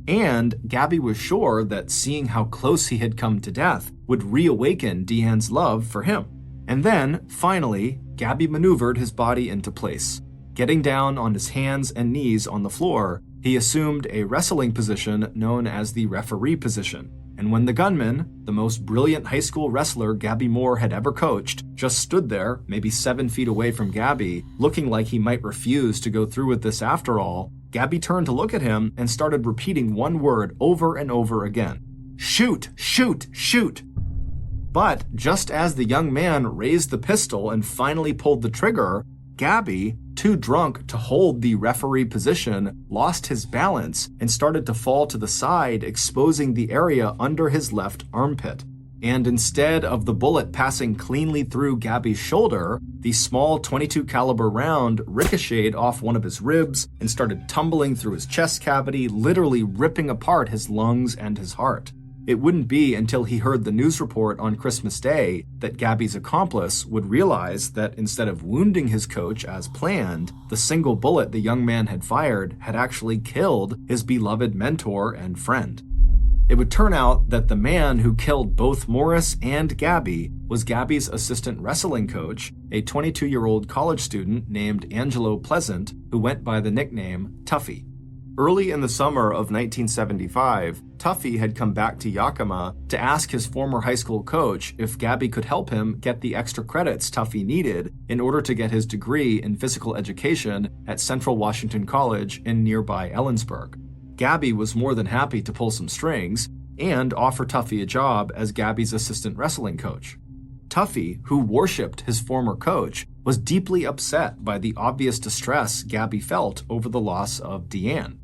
And Gabby was sure that seeing how close he had come to death would reawaken Deanne's love for him. And then, finally, Gabby maneuvered his body into place. Getting down on his hands and knees on the floor, he assumed a wrestling position known as the referee position. And when the gunman, the most brilliant high school wrestler Gabby Moore had ever coached, just stood there, maybe 7 feet away from Gabby, looking like he might refuse to go through with this after all, Gabby turned to look at him and started repeating one word over and over again. Shoot, shoot, shoot. But just as the young man raised the pistol and finally pulled the trigger, Gabby, too drunk to hold the referee position, lost his balance and started to fall to the side, exposing the area under his left armpit. And instead of the bullet passing cleanly through Gabby's shoulder, the small .22 caliber round ricocheted off one of his ribs and started tumbling through his chest cavity, literally ripping apart his lungs and his heart. It wouldn't be until he heard the news report on Christmas Day that Gabby's accomplice would realize that instead of wounding his coach as planned, the single bullet the young man had fired had actually killed his beloved mentor and friend. It would turn out that the man who killed both Morris and Gabby was Gabby's assistant wrestling coach, a 22-year-old college student named Angelo Pleasant, who went by the nickname Tuffy. Early in the summer of 1975, Tuffy had come back to Yakima to ask his former high school coach if Gabby could help him get the extra credits Tuffy needed in order to get his degree in physical education at Central Washington College in nearby Ellensburg. Gabby was more than happy to pull some strings and offer Tuffy a job as Gabby's assistant wrestling coach. Tuffy, who worshipped his former coach, was deeply upset by the obvious distress Gabby felt over the loss of Deanne.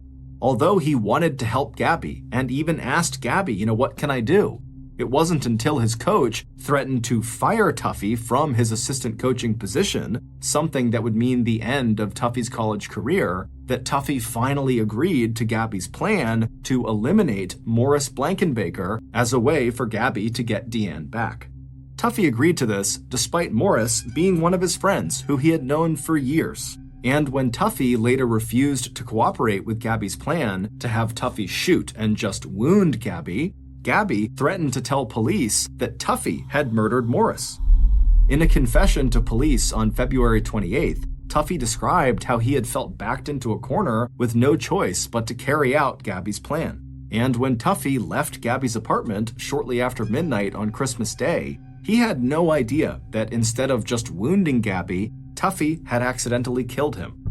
Although he wanted to help Gabby and even asked Gabby, what can I do? It wasn't until his coach threatened to fire Tuffy from his assistant coaching position, something that would mean the end of Tuffy's college career, that Tuffy finally agreed to Gabby's plan to eliminate Morris Blankenbaker as a way for Gabby to get Deanne back. Tuffy agreed to this despite Morris being one of his friends who he had known for years. And when Tuffy later refused to cooperate with Gabby's plan to have Tuffy shoot and just wound Gabby, Gabby threatened to tell police that Tuffy had murdered Morris. In a confession to police on February 28th, Tuffy described how he had felt backed into a corner with no choice but to carry out Gabby's plan. And when Tuffy left Gabby's apartment shortly after midnight on Christmas Day, he had no idea that instead of just wounding Gabby, Tuffy had accidentally killed him.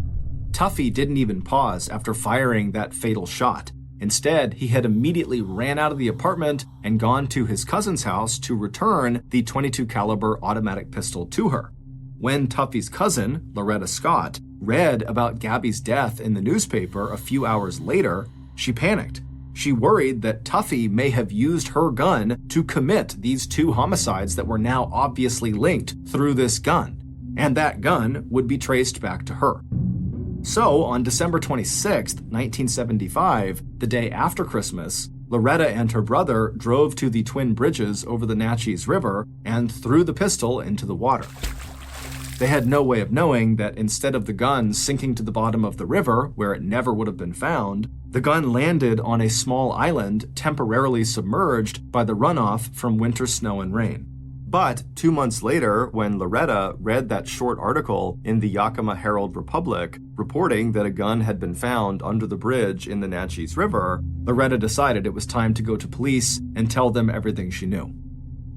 Tuffy didn't even pause after firing that fatal shot. Instead, he had immediately ran out of the apartment and gone to his cousin's house to return the .22 caliber automatic pistol to her. When Tuffy's cousin, Loretta Scott, read about Gabby's death in the newspaper a few hours later, she panicked. She worried that Tuffy may have used her gun to commit these two homicides that were now obviously linked through this gun, and that gun would be traced back to her. So, on December 26, 1975, the day after Christmas, Loretta and her brother drove to the Twin Bridges over the Natchez River and threw the pistol into the water. They had no way of knowing that instead of the gun sinking to the bottom of the river, where it never would have been found, the gun landed on a small island temporarily submerged by the runoff from winter snow and rain. But 2 months later, when Loretta read that short article in the Yakima Herald-Republic reporting that a gun had been found under the bridge in the Natchez River, Loretta decided it was time to go to police and tell them everything she knew.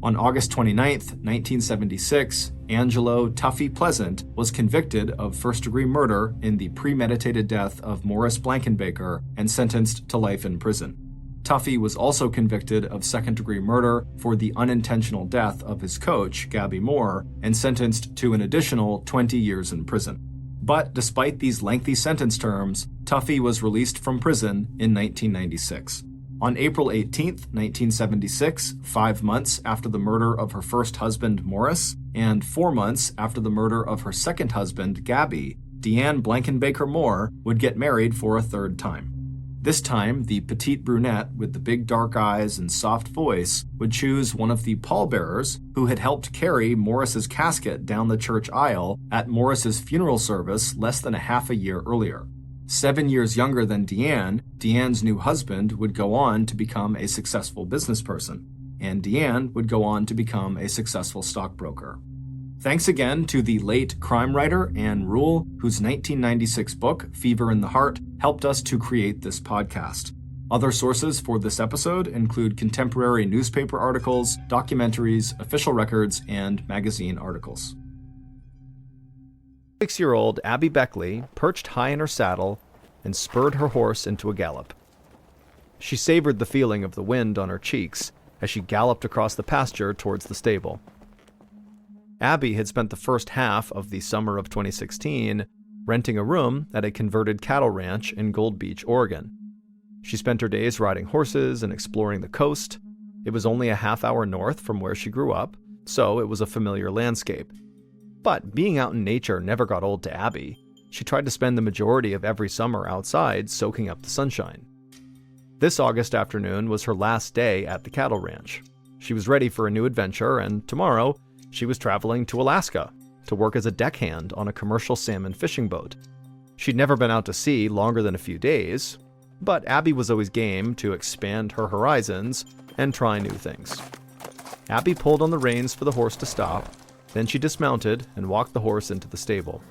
On August 29, 1976, Angelo Tuffy Pleasant was convicted of first-degree murder in the premeditated death of Morris Blankenbaker and sentenced to life in prison. Tuffy was also convicted of second-degree murder for the unintentional death of his coach, Gabby Moore, and sentenced to an additional 20 years in prison. But despite these lengthy sentence terms, Tuffy was released from prison in 1996. On April 18, 1976, 5 months after the murder of her first husband, Morris, and 4 months after the murder of her second husband, Gabby, Deanne Blankenbaker Moore would get married for a third time. This time, the petite brunette with the big dark eyes and soft voice would choose one of the pallbearers who had helped carry Morris's casket down the church aisle at Morris's funeral service less than a half a year earlier. 7 years younger than Deanne, Deanne's new husband would go on to become a successful business person, and Deanne would go on to become a successful stockbroker. Thanks again to the late crime writer Ann Rule, whose 1996 book, Fever in the Heart, helped us to create this podcast. Other sources for this episode include contemporary newspaper articles, documentaries, official records, and magazine articles. 6-year-old Abby Beckley perched high in her saddle and spurred her horse into a gallop. She savored the feeling of the wind on her cheeks as she galloped across the pasture towards the stable. Abby had spent the first half of the summer of 2016 renting a room at a converted cattle ranch in Gold Beach, Oregon. She spent her days riding horses and exploring the coast. It was only a half-hour north from where she grew up, so it was a familiar landscape. But being out in nature never got old to Abby. She tried to spend the majority of every summer outside soaking up the sunshine. This August afternoon was her last day at the cattle ranch. She was ready for a new adventure, and tomorrow she was traveling to Alaska to work as a deckhand on a commercial salmon fishing boat. She'd never been out to sea longer than a few days, but Abby was always game to expand her horizons and try new things. Abby pulled on the reins for the horse to stop, then she dismounted and walked the horse into the stable.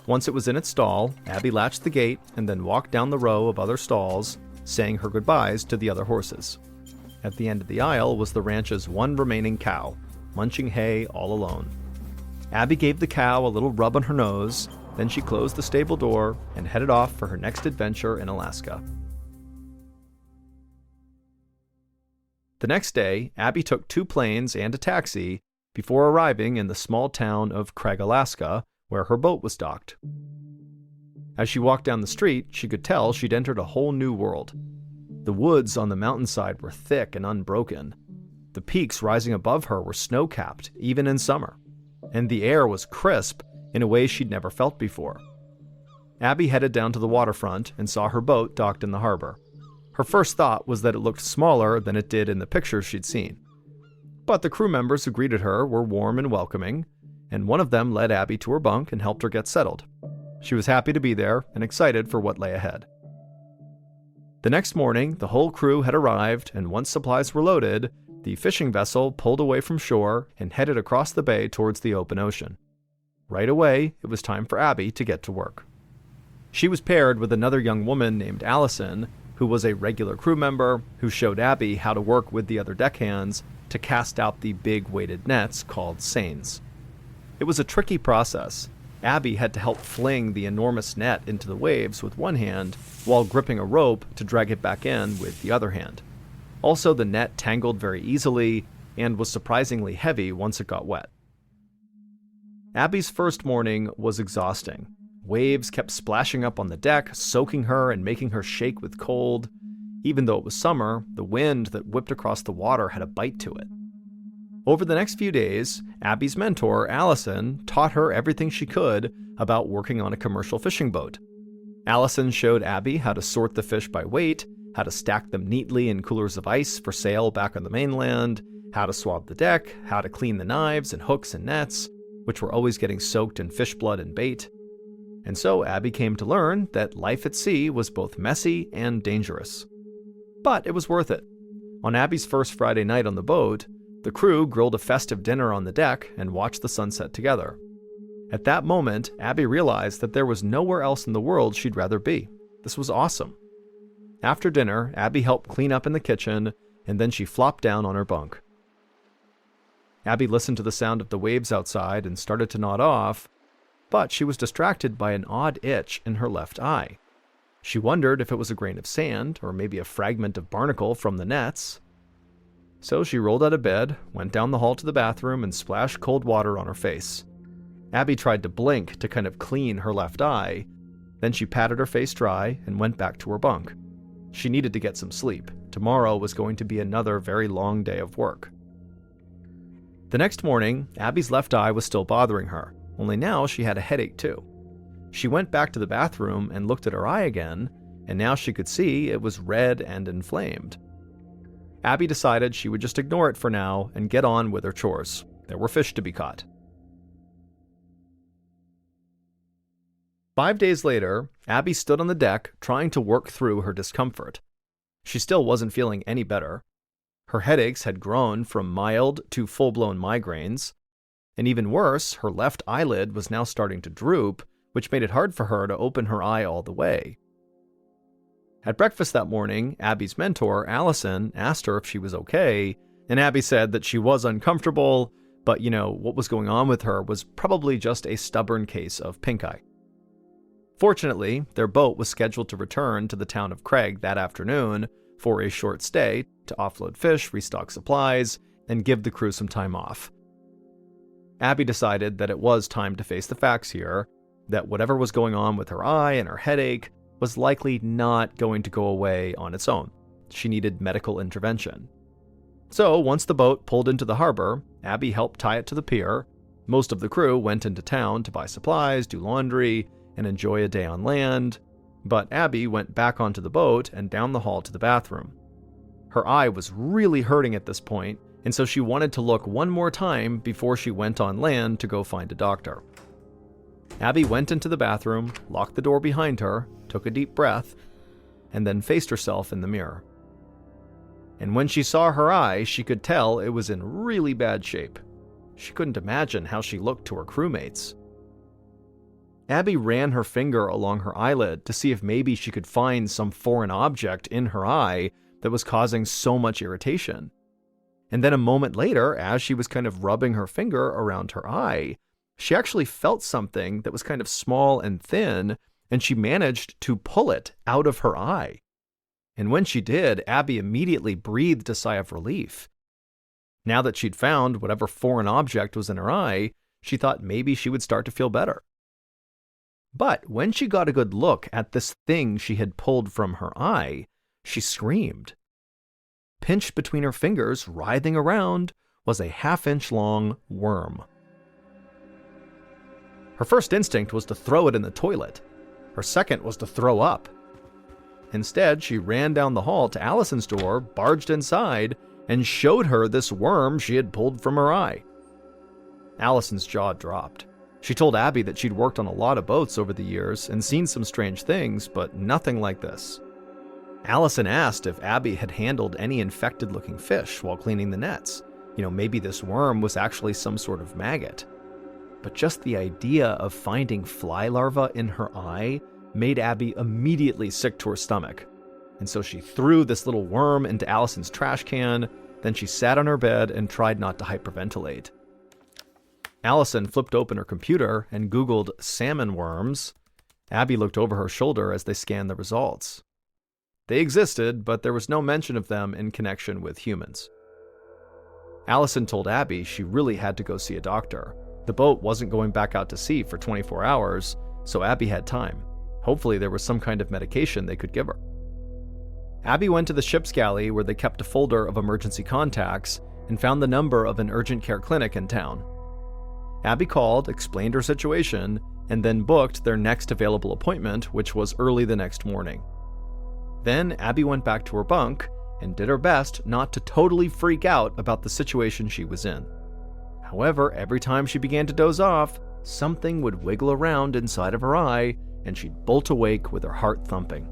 Once it was in its stall, Abby latched the gate and then walked down the row of other stalls, saying her goodbyes to the other horses. At the end of the aisle was the ranch's one remaining cow, munching hay all alone. Abby gave the cow a little rub on her nose, then she closed the stable door and headed off for her next adventure in Alaska. The next day, Abby took 2 planes and a taxi before arriving in the small town of Craig, Alaska, where her boat was docked. As she walked down the street, she could tell she'd entered a whole new world. The woods on the mountainside were thick and unbroken. The peaks rising above her were snow-capped, even in summer, and the air was crisp in a way she'd never felt before. Abby headed down to the waterfront and saw her boat docked in the harbor. Her first thought was that it looked smaller than it did in the pictures she'd seen. But the crew members who greeted her were warm and welcoming, and one of them led Abby to her bunk and helped her get settled. She was happy to be there and excited for what lay ahead. The next morning, the whole crew had arrived, and once supplies were loaded, the fishing vessel pulled away from shore and headed across the bay towards the open ocean. Right away, it was time for Abby to get to work. She was paired with another young woman named Allison, who was a regular crew member, who showed Abby how to work with the other deckhands to cast out the big weighted nets called seines. It was a tricky process. Abby had to help fling the enormous net into the waves with one hand while gripping a rope to drag it back in with the other hand. Also, the net tangled very easily and was surprisingly heavy once it got wet. Abby's first morning was exhausting. Waves kept splashing up on the deck, soaking her and making her shake with cold. Even though it was summer, the wind that whipped across the water had a bite to it. Over the next few days, Abby's mentor, Allison, taught her everything she could about working on a commercial fishing boat. Allison showed Abby how to sort the fish by weight, how to stack them neatly in coolers of ice for sale back on the mainland, how to swab the deck, how to clean the knives and hooks and nets. which were always getting soaked in fish blood and bait. And so Abby came to learn that life at sea was both messy and dangerous. But it was worth it. On Abby's first Friday night on the boat, the crew grilled a festive dinner on the deck and watched the sunset together. At that moment, Abby realized that there was nowhere else in the world she'd rather be. This was awesome. After dinner, Abby helped clean up in the kitchen, and then she flopped down on her bunk. Abby listened to the sound of the waves outside and started to nod off, but she was distracted by an odd itch in her left eye. She wondered if it was a grain of sand, or maybe a fragment of barnacle from the nets. So she rolled out of bed, went down the hall to the bathroom, and splashed cold water on her face. Abby tried to blink to kind of clean her left eye. Then she patted her face dry and went back to her bunk. She needed to get some sleep. Tomorrow was going to be another very long day of work. The next morning, Abby's left eye was still bothering her, only now she had a headache too. She went back to the bathroom and looked at her eye again, and now she could see it was red and inflamed. Abby decided she would just ignore it for now and get on with her chores. There were fish to be caught. 5 days later, Abby stood on the deck trying to work through her discomfort. She still wasn't feeling any better. Her headaches had grown from mild to full-blown migraines, and even worse, her left eyelid was now starting to droop, which made it hard for her to open her eye all the way. At breakfast that morning, Abby's mentor, Allison, asked her if she was okay, and Abby said that she was uncomfortable, but what was going on with her was probably just a stubborn case of pink eye. Fortunately, their boat was scheduled to return to the town of Craig that afternoon for a short stay to offload fish, restock supplies, and give the crew some time off. Abby decided that it was time to face the facts here, that whatever was going on with her eye and her headache was likely not going to go away on its own. She needed medical intervention. So once the boat pulled into the harbor, Abby helped tie it to the pier. Most of the crew went into town to buy supplies, do laundry, and enjoy a day on land, but Abby went back onto the boat and down the hall to the bathroom. Her eye was really hurting at this point, and so she wanted to look one more time before she went on land to go find a doctor. Abby went into the bathroom, locked the door behind her, took a deep breath, and then faced herself in the mirror. And when she saw her eye, she could tell it was in really bad shape. She couldn't imagine how she looked to her crewmates. Abby ran her finger along her eyelid to see if maybe she could find some foreign object in her eye that was causing so much irritation. And then a moment later, as she was kind of rubbing her finger around her eye, she actually felt something that was kind of small and thin, and she managed to pull it out of her eye. And when she did, Abby immediately breathed a sigh of relief. Now that she'd found whatever foreign object was in her eye, she thought maybe she would start to feel better. But when she got a good look at this thing she had pulled from her eye, she screamed. Pinched between her fingers, writhing around, was a half-inch long worm. Her first instinct was to throw it in the toilet. Her second was to throw up. Instead, she ran down the hall to Allison's door, barged inside, and showed her this worm she had pulled from her eye. Allison's jaw dropped. She told Abby that she'd worked on a lot of boats over the years and seen some strange things, but nothing like this. Allison asked if Abby had handled any infected-looking fish while cleaning the nets. Maybe this worm was actually some sort of maggot. But just the idea of finding fly larvae in her eye made Abby immediately sick to her stomach. And so she threw this little worm into Allison's trash can, then she sat on her bed and tried not to hyperventilate. Allison flipped open her computer and Googled salmon worms. Abby looked over her shoulder as they scanned the results. They existed, but there was no mention of them in connection with humans. Allison told Abby she really had to go see a doctor. The boat wasn't going back out to sea for 24 hours, so Abby had time. Hopefully there was some kind of medication they could give her. Abby went to the ship's galley where they kept a folder of emergency contacts and found the number of an urgent care clinic in town. Abby called, explained her situation, and then booked their next available appointment, which was early the next morning. Then Abby went back to her bunk and did her best not to totally freak out about the situation she was in. However, every time she began to doze off, something would wiggle around inside of her eye, and she'd bolt awake with her heart thumping.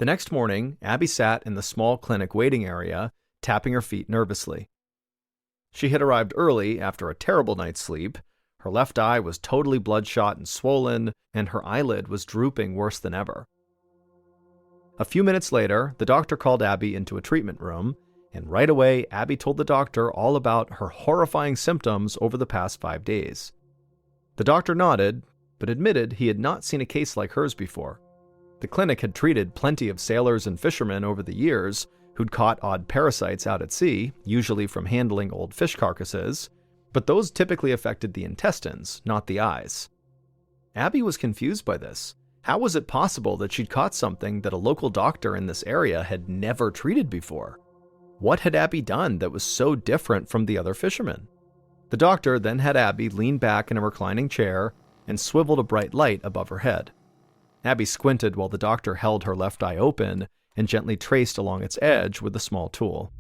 The next morning, Abby sat in the small clinic waiting area, tapping her feet nervously. She had arrived early after a terrible night's sleep. Her left eye was totally bloodshot and swollen, and her eyelid was drooping worse than ever. A few minutes later, the doctor called Abby into a treatment room, and right away, Abby told the doctor all about her horrifying symptoms over the past 5 days. The doctor nodded, but admitted he had not seen a case like hers before. The clinic had treated plenty of sailors and fishermen over the years who'd caught odd parasites out at sea, usually from handling old fish carcasses, but those typically affected the intestines, not the eyes. Abby was confused by this. How was it possible that she'd caught something that a local doctor in this area had never treated before? What had Abby done that was so different from the other fishermen? The doctor then had Abby lean back in a reclining chair and swiveled a bright light above her head. Abby squinted while the doctor held her left eye open and gently traced along its edge with a small tool.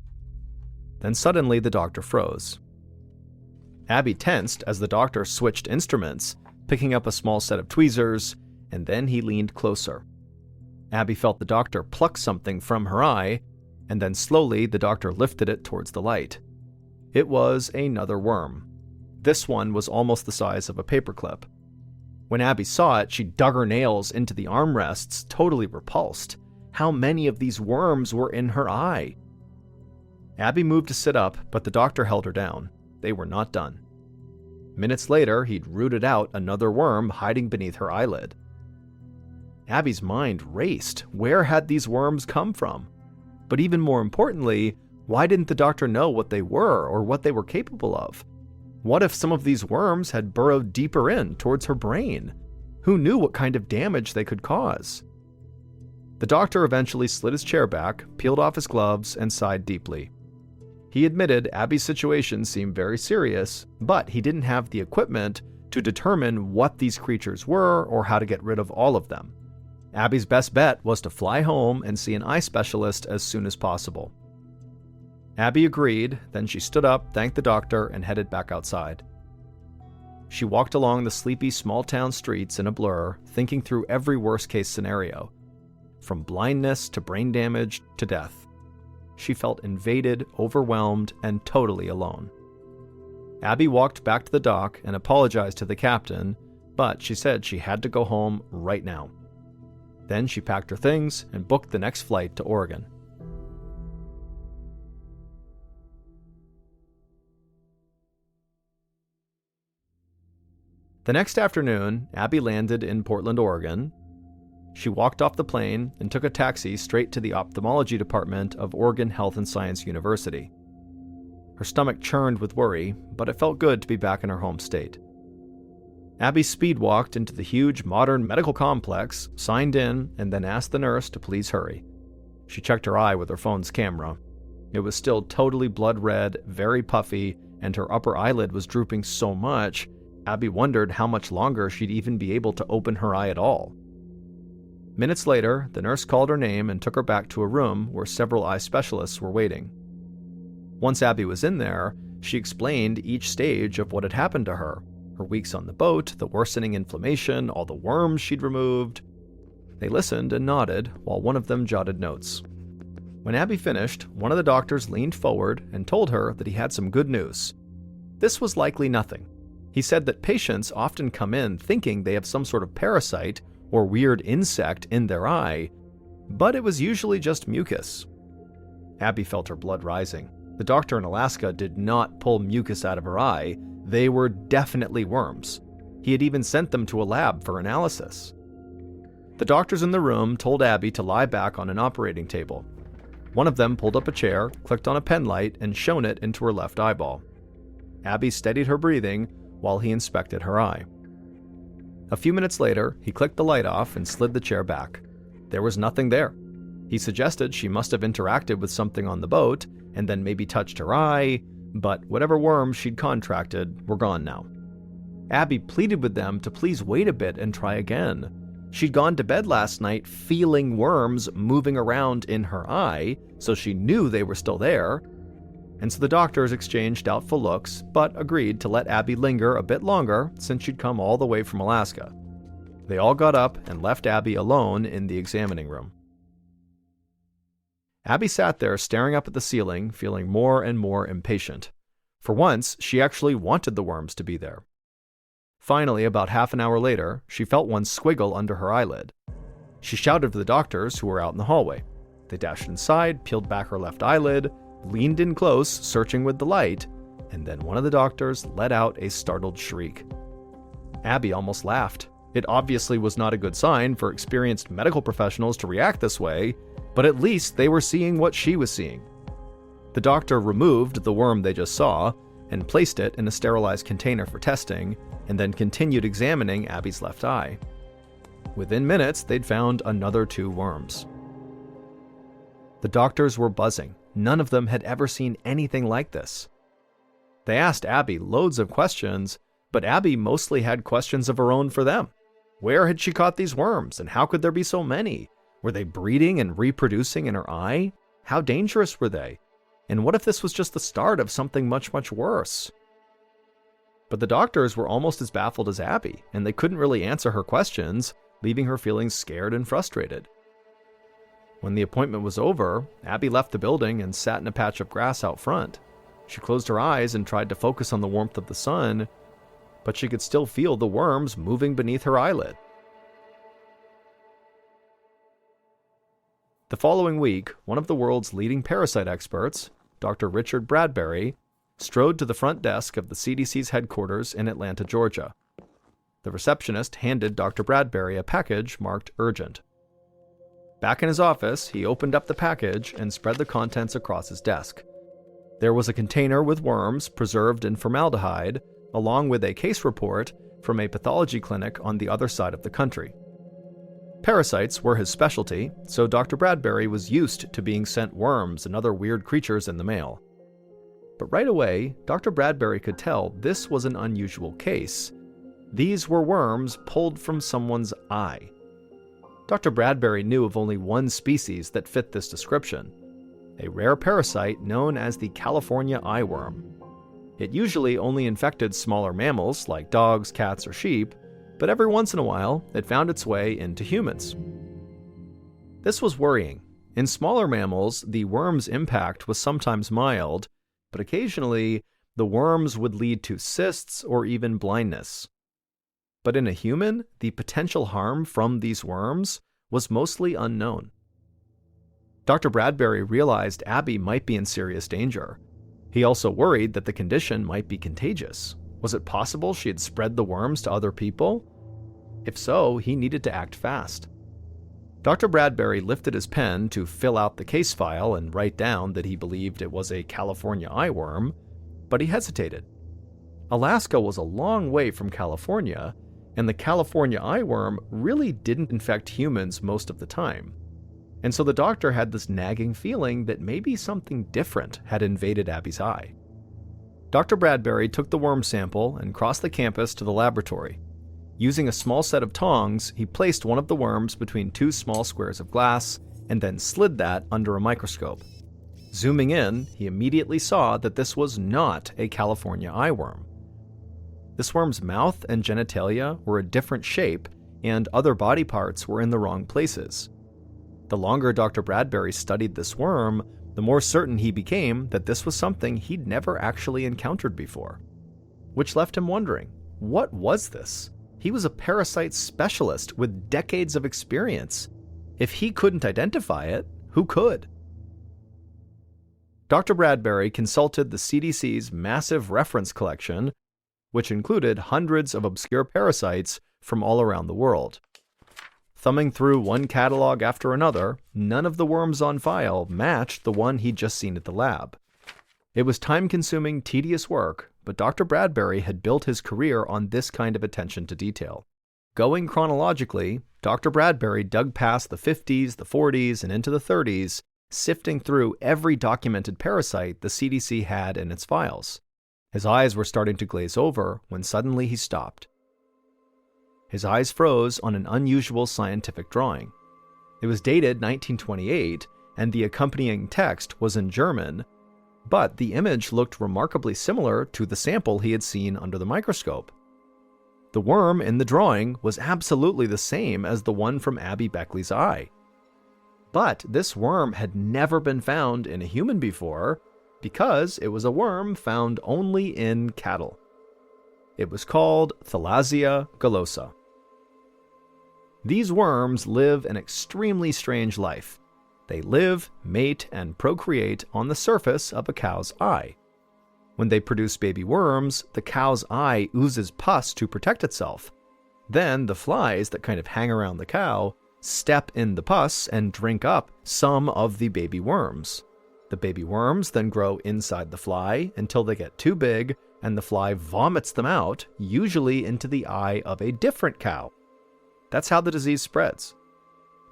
Then suddenly the doctor froze. Abby tensed as the doctor switched instruments, picking up a small set of tweezers, and then he leaned closer. Abby felt the doctor pluck something from her eye, and then slowly the doctor lifted it towards the light. It was another worm. This one was almost the size of a paperclip. When Abby saw it, she dug her nails into the armrests, totally repulsed. How many of these worms were in her eye? Abby moved to sit up, but the doctor held her down. They were not done. Minutes later, he'd rooted out another worm hiding beneath her eyelid. Abby's mind raced. Where had these worms come from? But even more importantly, why didn't the doctor know what they were or what they were capable of? What if some of these worms had burrowed deeper in towards her brain? Who knew what kind of damage they could cause? The doctor eventually slid his chair back, peeled off his gloves, and sighed deeply. He admitted Abby's situation seemed very serious, but he didn't have the equipment to determine what these creatures were or how to get rid of all of them. Abby's best bet was to fly home and see an eye specialist as soon as possible. Abby agreed, then she stood up, thanked the doctor, and headed back outside. She walked along the sleepy small-town streets in a blur, thinking through every worst-case scenario, from blindness to brain damage to death. She felt invaded, overwhelmed, and totally alone. Abby walked back to the dock and apologized to the captain, but she said she had to go home right now. Then she packed her things and booked the next flight to Oregon. The next afternoon, Abby landed in Portland, Oregon. She walked off the plane and took a taxi straight to the ophthalmology department of Oregon Health and Science University. Her stomach churned with worry, but it felt good to be back in her home state. Abby speed-walked into the huge modern medical complex, signed in, and then asked the nurse to please hurry. She checked her eye with her phone's camera. It was still totally blood red, very puffy, and her upper eyelid was drooping so much, Abby wondered how much longer she'd even be able to open her eye at all. Minutes later, the nurse called her name and took her back to a room where several eye specialists were waiting. Once Abby was in there, she explained each stage of what had happened to her. Her weeks on the boat, the worsening inflammation, all the worms she'd removed. They listened and nodded, while one of them jotted notes. When Abby finished, one of the doctors leaned forward and told her that he had some good news. This was likely nothing. He said that patients often come in thinking they have some sort of parasite or weird insect in their eye, but it was usually just mucus. Abby felt her blood rising. The doctor in Alaska did not pull mucus out of her eye. They were definitely worms. He had even sent them to a lab for analysis. The doctors in the room told Abby to lie back on an operating table. One of them pulled up a chair, clicked on a pen light, and shone it into her left eyeball. Abby steadied her breathing while he inspected her eye. A few minutes later, he clicked the light off and slid the chair back. There was nothing there. He suggested she must have interacted with something on the boat and then maybe touched her eye, but whatever worms she'd contracted were gone now. Abby pleaded with them to please wait a bit and try again. She'd gone to bed last night feeling worms moving around in her eye, so she knew they were still there. And so the doctors exchanged doubtful looks, but agreed to let Abby linger a bit longer since she'd come all the way from Alaska. They all got up and left Abby alone in the examining room. Abby sat there staring up at the ceiling, feeling more and more impatient. For once, she actually wanted the worms to be there. Finally, about half an hour later, she felt one squiggle under her eyelid. She shouted to the doctors who were out in the hallway. They dashed inside, peeled back her left eyelid, leaned in close, searching with the light, and then one of the doctors let out a startled shriek. Abby almost laughed. It obviously was not a good sign for experienced medical professionals to react this way, but at least they were seeing what she was seeing. The doctor removed the worm they just saw and placed it in a sterilized container for testing, and then continued examining Abby's left eye. Within minutes, they'd found another 2 worms. The doctors were buzzing. None of them had ever seen anything like this. They asked Abby loads of questions, but Abby mostly had questions of her own for them. Where had she caught these worms, and how could there be so many? Were they breeding and reproducing in her eye? How dangerous were they? And what if this was just the start of something much, much worse? But the doctors were almost as baffled as Abby, and they couldn't really answer her questions, leaving her feeling scared and frustrated. When the appointment was over, Abby left the building and sat in a patch of grass out front. She closed her eyes and tried to focus on the warmth of the sun, but she could still feel the worms moving beneath her eyelid. The following week, one of the world's leading parasite experts, Dr. Richard Bradbury, strode to the front desk of the CDC's headquarters in Atlanta, Georgia. The receptionist handed Dr. Bradbury a package marked urgent. Back in his office, he opened up the package and spread the contents across his desk. There was a container with worms preserved in formaldehyde, along with a case report from a pathology clinic on the other side of the country. Parasites were his specialty, so Dr. Bradbury was used to being sent worms and other weird creatures in the mail. But right away, Dr. Bradbury could tell this was an unusual case. These were worms pulled from someone's eye. Dr. Bradbury knew of only one species that fit this description, a rare parasite known as the California eyeworm. It usually only infected smaller mammals like dogs, cats, or sheep, but every once in a while, it found its way into humans. This was worrying. In smaller mammals, the worm's impact was sometimes mild, but occasionally, the worms would lead to cysts or even blindness. But in a human, the potential harm from these worms was mostly unknown. Dr. Bradbury realized Abby might be in serious danger. He also worried that the condition might be contagious. Was it possible she had spread the worms to other people? If so, he needed to act fast. Dr. Bradbury lifted his pen to fill out the case file and write down that he believed it was a California eyeworm, but he hesitated. Alaska was a long way from California, and the California eyeworm really didn't infect humans most of the time. And so the doctor had this nagging feeling that maybe something different had invaded Abby's eye. Dr. Bradbury took the worm sample and crossed the campus to the laboratory. Using a small set of tongs, he placed one of the worms between 2 small squares of glass and then slid that under a microscope. Zooming in, he immediately saw that this was not a California eyeworm. This worm's mouth and genitalia were a different shape, and other body parts were in the wrong places. The longer Dr. Bradbury studied this worm, the more certain he became that this was something he'd never actually encountered before. Which left him wondering, what was this? He was a parasite specialist with decades of experience. If he couldn't identify it, who could? Dr. Bradbury consulted the CDC's massive reference collection, which included hundreds of obscure parasites from all around the world. Thumbing through one catalog after another, none of the worms on file matched the one he'd just seen at the lab. It was time-consuming, tedious work, but Dr. Bradbury had built his career on this kind of attention to detail. Going chronologically, Dr. Bradbury dug past the 50s, the 40s, and into the 30s, sifting through every documented parasite the CDC had in its files. His eyes were starting to glaze over when suddenly he stopped. His eyes froze on an unusual scientific drawing. It was dated 1928, and the accompanying text was in German, but the image looked remarkably similar to the sample he had seen under the microscope. The worm in the drawing was absolutely the same as the one from Abby Beckley's eye. But this worm had never been found in a human before because it was a worm found only in cattle. It was called Thalassia gullosa. These worms live an extremely strange life. They live, mate, and procreate on the surface of a cow's eye. When they produce baby worms, the cow's eye oozes pus to protect itself. Then the flies that kind of hang around the cow step in the pus and drink up some of the baby worms. The baby worms then grow inside the fly until they get too big, and the fly vomits them out, usually into the eye of a different cow. That's how the disease spreads.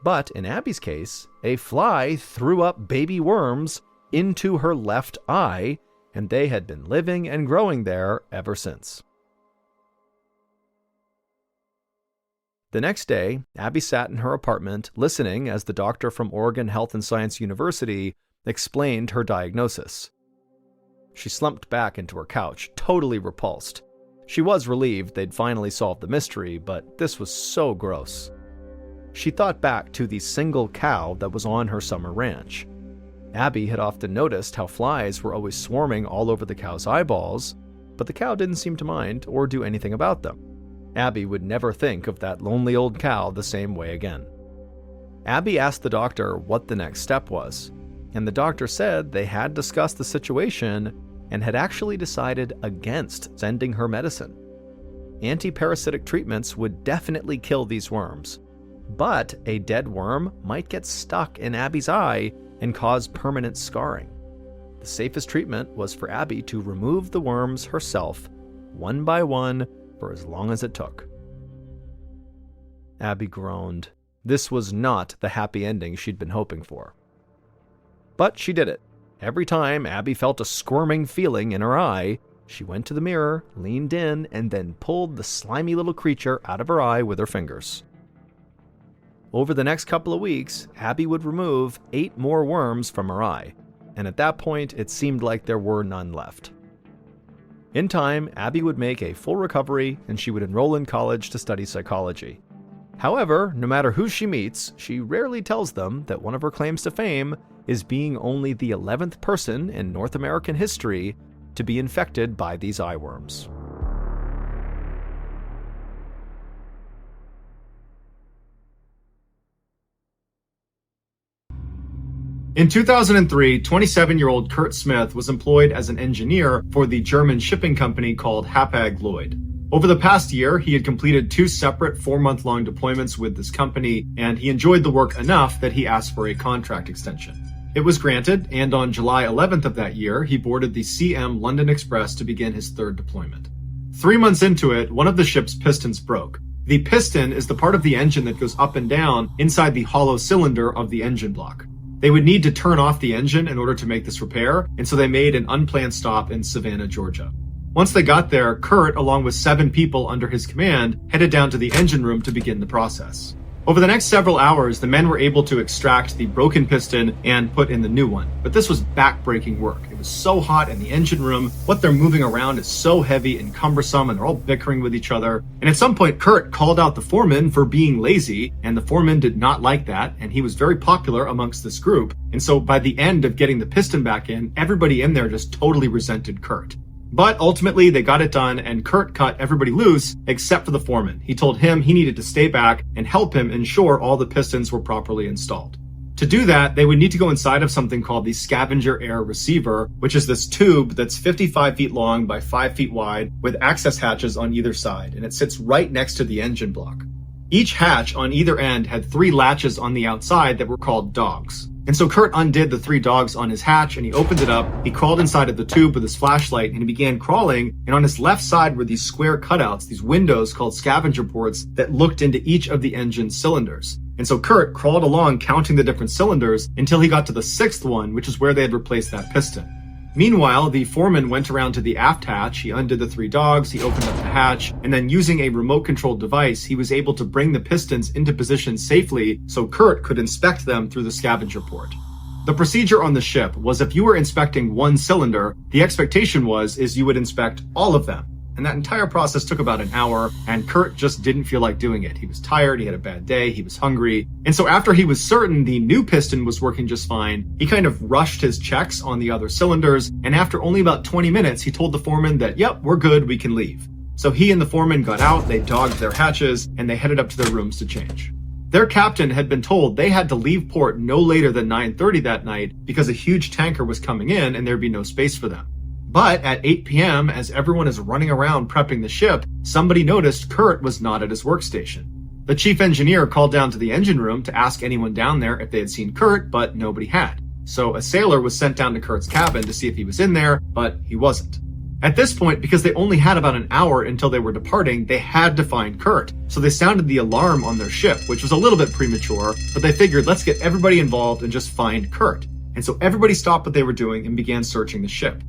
But in Abby's case, a fly threw up baby worms into her left eye, and they had been living and growing there ever since. The next day, Abby sat in her apartment listening as the doctor from Oregon Health and Science University explained her diagnosis. She slumped back into her couch, totally repulsed. She was relieved they'd finally solved the mystery, but this was so gross. She thought back to the single cow that was on her summer ranch. Abby had often noticed how flies were always swarming all over the cow's eyeballs, but the cow didn't seem to mind or do anything about them. Abby would never think of that lonely old cow the same way again. Abby asked the doctor what the next step was, and the doctor said they had discussed the situation and had actually decided against sending her medicine. Anti-parasitic treatments would definitely kill these worms, but a dead worm might get stuck in Abby's eye and cause permanent scarring. The safest treatment was for Abby to remove the worms herself, one by one, for as long as it took. Abby groaned. This was not the happy ending she'd been hoping for. But she did it. Every time Abby felt a squirming feeling in her eye, she went to the mirror, leaned in, and then pulled the slimy little creature out of her eye with her fingers. Over the next couple of weeks, Abby would remove 8 more worms from her eye, and at that point, it seemed like there were none left. In time, Abby would make a full recovery, and she would enroll in college to study psychology. However, no matter who she meets, she rarely tells them that one of her claims to fame is being only the 11th person in North American history to be infected by these eyeworms. In 2003, 27-year-old Kurt Smith was employed as an engineer for the German shipping company called Hapag-Lloyd. Over the past year, he had completed 2 separate 4-month-long deployments with this company, and he enjoyed the work enough that he asked for a contract extension. It was granted, and on July 11th of that year, he boarded the CM London Express to begin his 3rd deployment. 3 months into it, one of the ship's pistons broke. The piston is the part of the engine that goes up and down inside the hollow cylinder of the engine block. They would need to turn off the engine in order to make this repair, and so they made an unplanned stop in Savannah, Georgia. Once they got there, Kurt, along with 7 people under his command, headed down to the engine room to begin the process. Over the next several hours, the men were able to extract the broken piston and put in the new one. But this was back-breaking work. It was so hot in the engine room. What they're moving around is so heavy and cumbersome, and they're all bickering with each other. And at some point, Kurt called out the foreman for being lazy, and the foreman did not like that, and he was very popular amongst this group. And so by the end of getting the piston back in, everybody in there just totally resented Kurt. But ultimately, they got it done, and Kurt cut everybody loose except for the foreman. He told him he needed to stay back and help him ensure all the pistons were properly installed. To do that, they would need to go inside of something called the scavenger air receiver, which is this tube that's 55 feet long by 5 feet wide with access hatches on either side, and it sits right next to the engine block. Each hatch on either end had 3 latches on the outside that were called dogs. And so Kurt undid the 3 dogs on his hatch, and he opened it up. He crawled inside of the tube with his flashlight, and he began crawling. And on his left side were these square cutouts, these windows called scavenger ports that looked into each of the engine cylinders. And so Kurt crawled along counting the different cylinders until he got to the 6th one, which is where they had replaced that piston. Meanwhile, the foreman went around to the aft hatch, he undid the 3 dogs, he opened up the hatch, and then using a remote-controlled device, he was able to bring the pistons into position safely so Kurt could inspect them through the scavenger port. The procedure on the ship was if you were inspecting one cylinder, the expectation is you would inspect all of them. And that entire process took about an hour, and Kurt just didn't feel like doing it. He was tired, he had a bad day, he was hungry. And so after he was certain the new piston was working just fine, he kind of rushed his checks on the other cylinders, and after only about 20 minutes, he told the foreman that, yep, we're good, we can leave. So he and the foreman got out, they dogged their hatches, and they headed up to their rooms to change. Their captain had been told they had to leave port no later than 9:30 that night because a huge tanker was coming in and there'd be no space for them. But at 8 p.m., as everyone is running around prepping the ship, somebody noticed Kurt was not at his workstation. The chief engineer called down to the engine room to ask anyone down there if they had seen Kurt, but nobody had. So a sailor was sent down to Kurt's cabin to see if he was in there, but he wasn't. At this point, because they only had about an hour until they were departing, they had to find Kurt. So they sounded the alarm on their ship, which was a little bit premature, but they figured, let's get everybody involved and just find Kurt. And so everybody stopped what they were doing and began searching the ship.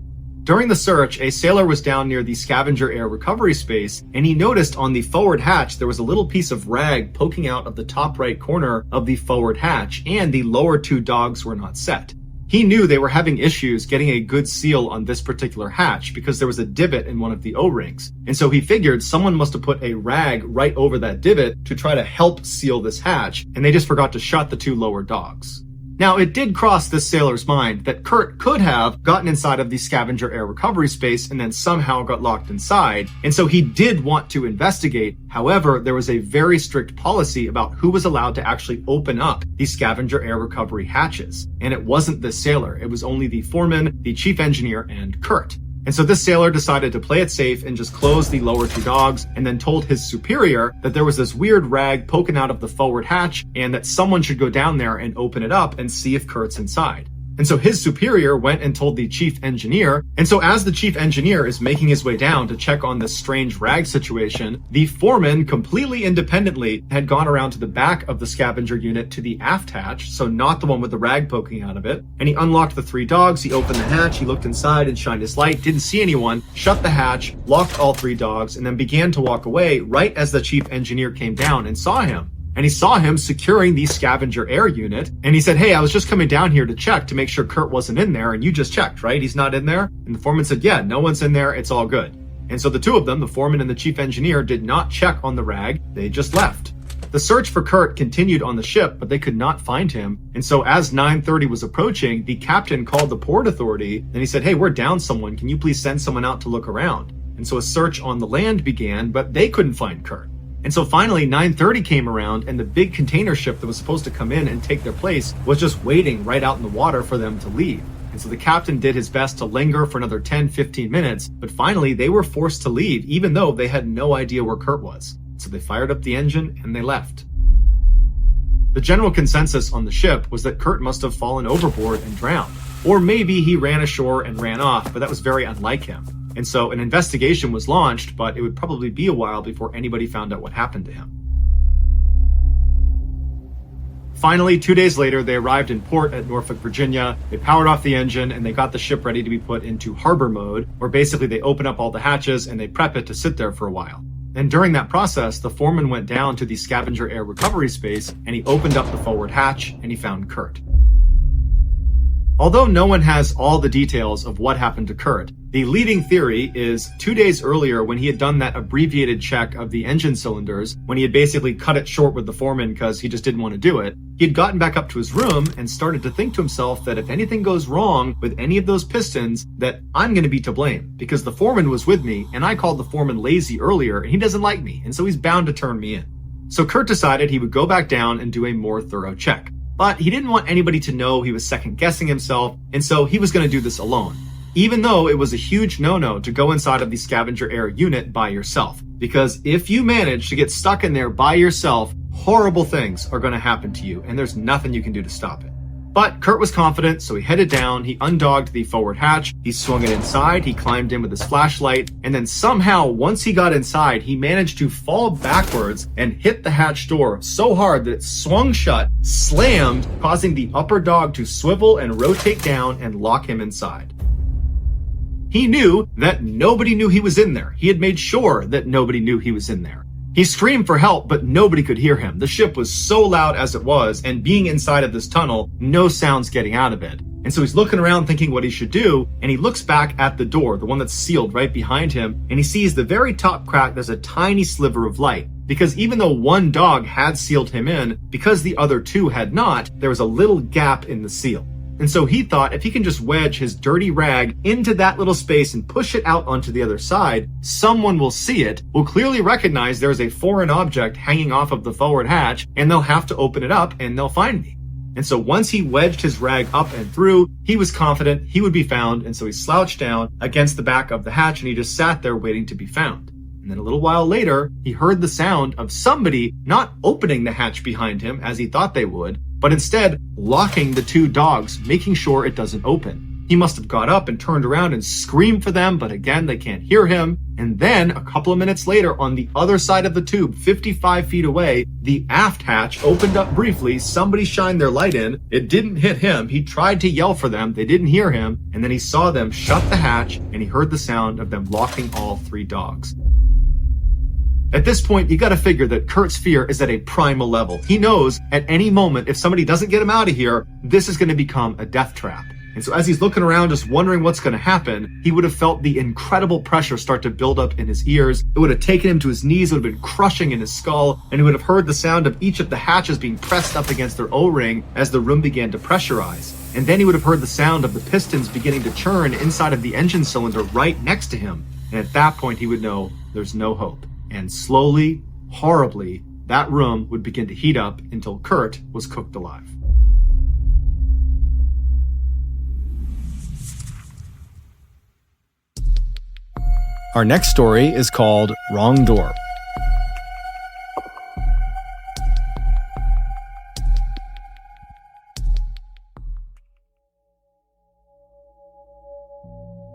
During the search, a sailor was down near the scavenger air recovery space, and he noticed on the forward hatch there was a little piece of rag poking out of the top right corner of the forward hatch, and the lower 2 dogs were not set. He knew they were having issues getting a good seal on this particular hatch because there was a divot in one of the O-rings. And so he figured someone must have put a rag right over that divot to try to help seal this hatch, and they just forgot to shut the 2 lower dogs. Now, it did cross this sailor's mind that Kurt could have gotten inside of the scavenger air recovery space and then somehow got locked inside, and so he did want to investigate. However, there was a very strict policy about who was allowed to actually open up the scavenger air recovery hatches, and it wasn't the sailor. It was only the foreman, the chief engineer, and Kurt. And so this sailor decided to play it safe and just close the lower 2 dogs, and then told his superior that there was this weird rag poking out of the forward hatch and that someone should go down there and open it up and see if Kurt's inside. And so his superior went and told the chief engineer. And so as the chief engineer is making his way down to check on this strange rag situation, the foreman completely independently had gone around to the back of the scavenger unit to the aft hatch, so not the one with the rag poking out of it. And he unlocked the 3 dogs, he opened the hatch, he looked inside and shined his light, didn't see anyone, shut the hatch, locked all 3 dogs, and then began to walk away right as the chief engineer came down and saw him. And he saw him securing the scavenger air unit. And he said, hey, I was just coming down here to check to make sure Kurt wasn't in there. And you just checked, right? He's not in there? And the foreman said, yeah, no one's in there. It's all good. And so the 2 of them, the foreman and the chief engineer, did not check on the rag. They just left. The search for Kurt continued on the ship, but they could not find him. And so as 9:30 was approaching, the captain called the port authority and he said, hey, we're down someone. Can you please send someone out to look around? And so a search on the land began, but they couldn't find Kurt. And so finally 9:30 came around, and the big container ship that was supposed to come in and take their place was just waiting right out in the water for them to leave. And so the captain did his best to linger for another 10-15 minutes, but finally they were forced to leave even though they had no idea where Kurt was. So they fired up the engine and they left. The general consensus on the ship was that Kurt must have fallen overboard and drowned. Or maybe he ran ashore and ran off, but that was very unlike him. And so an investigation was launched, but it would probably be a while before anybody found out what happened to him. Finally, 2 days later, they arrived in port at Norfolk, Virginia. They powered off the engine and they got the ship ready to be put into harbor mode, where basically they open up all the hatches and they prep it to sit there for a while. And during that process, the foreman went down to the scavenger air recovery space and he opened up the forward hatch and he found Kurt. Although no one has all the details of what happened to Kurt, the leading theory is 2 days earlier when he had done that abbreviated check of the engine cylinders, when he had basically cut it short with the foreman because he just didn't want to do it, he had gotten back up to his room and started to think to himself that if anything goes wrong with any of those pistons, that I'm going to be to blame because the foreman was with me and I called the foreman lazy earlier and he doesn't like me, and so he's bound to turn me in. So Kurt decided he would go back down and do a more thorough check. But he didn't want anybody to know he was second-guessing himself, and so he was going to do this alone. Even though it was a huge no-no to go inside of the scavenger air unit by yourself. Because if you manage to get stuck in there by yourself, horrible things are going to happen to you, and there's nothing you can do to stop it. But Kurt was confident, so he headed down, he undogged the forward hatch, he swung it inside, he climbed in with his flashlight, and then somehow, once he got inside, he managed to fall backwards and hit the hatch door so hard that it swung shut, slammed, causing the upper dog to swivel and rotate down and lock him inside. He knew that nobody knew he was in there. He had made sure that nobody knew he was in there. He screamed for help, but nobody could hear him. The ship was so loud as it was, and being inside of this tunnel, no sounds getting out of it. And so he's looking around thinking what he should do, and he looks back at the door, the one that's sealed right behind him, and he sees the very top crack, there's a tiny sliver of light. Because even though one dog had sealed him in, because the other two had not, there was a little gap in the seal. And so he thought if he can just wedge his dirty rag into that little space and push it out onto the other side, someone will see it, will clearly recognize there's a foreign object hanging off of the forward hatch, and they'll have to open it up and they'll find me. And so once he wedged his rag up and through, he was confident he would be found, and so he slouched down against the back of the hatch and he just sat there waiting to be found. And then a little while later, he heard the sound of somebody not opening the hatch behind him as he thought they would, but instead locking the two dogs, making sure it doesn't open. He must have got up and turned around and screamed for them, but again, they can't hear him. And then a couple of minutes later, on the other side of the tube, 55 feet away, the aft hatch opened up briefly. Somebody shined their light in. It didn't hit him. He tried to yell for them. They didn't hear him. And then he saw them shut the hatch, and he heard the sound of them locking all three dogs. At this point, you gotta figure that Kurt's fear is at a primal level. He knows at any moment, if somebody doesn't get him out of here, this is gonna become a death trap. And so as he's looking around, just wondering what's gonna happen, he would have felt the incredible pressure start to build up in his ears. It would have taken him to his knees, it would have been crushing in his skull, and he would have heard the sound of each of the hatches being pressed up against their O-ring as the room began to pressurize. And then he would have heard the sound of the pistons beginning to churn inside of the engine cylinder right next to him. And at that point, he would know there's no hope. And slowly, horribly, that room would begin to heat up until Kurt was cooked alive. Our next story is called Wrong Door.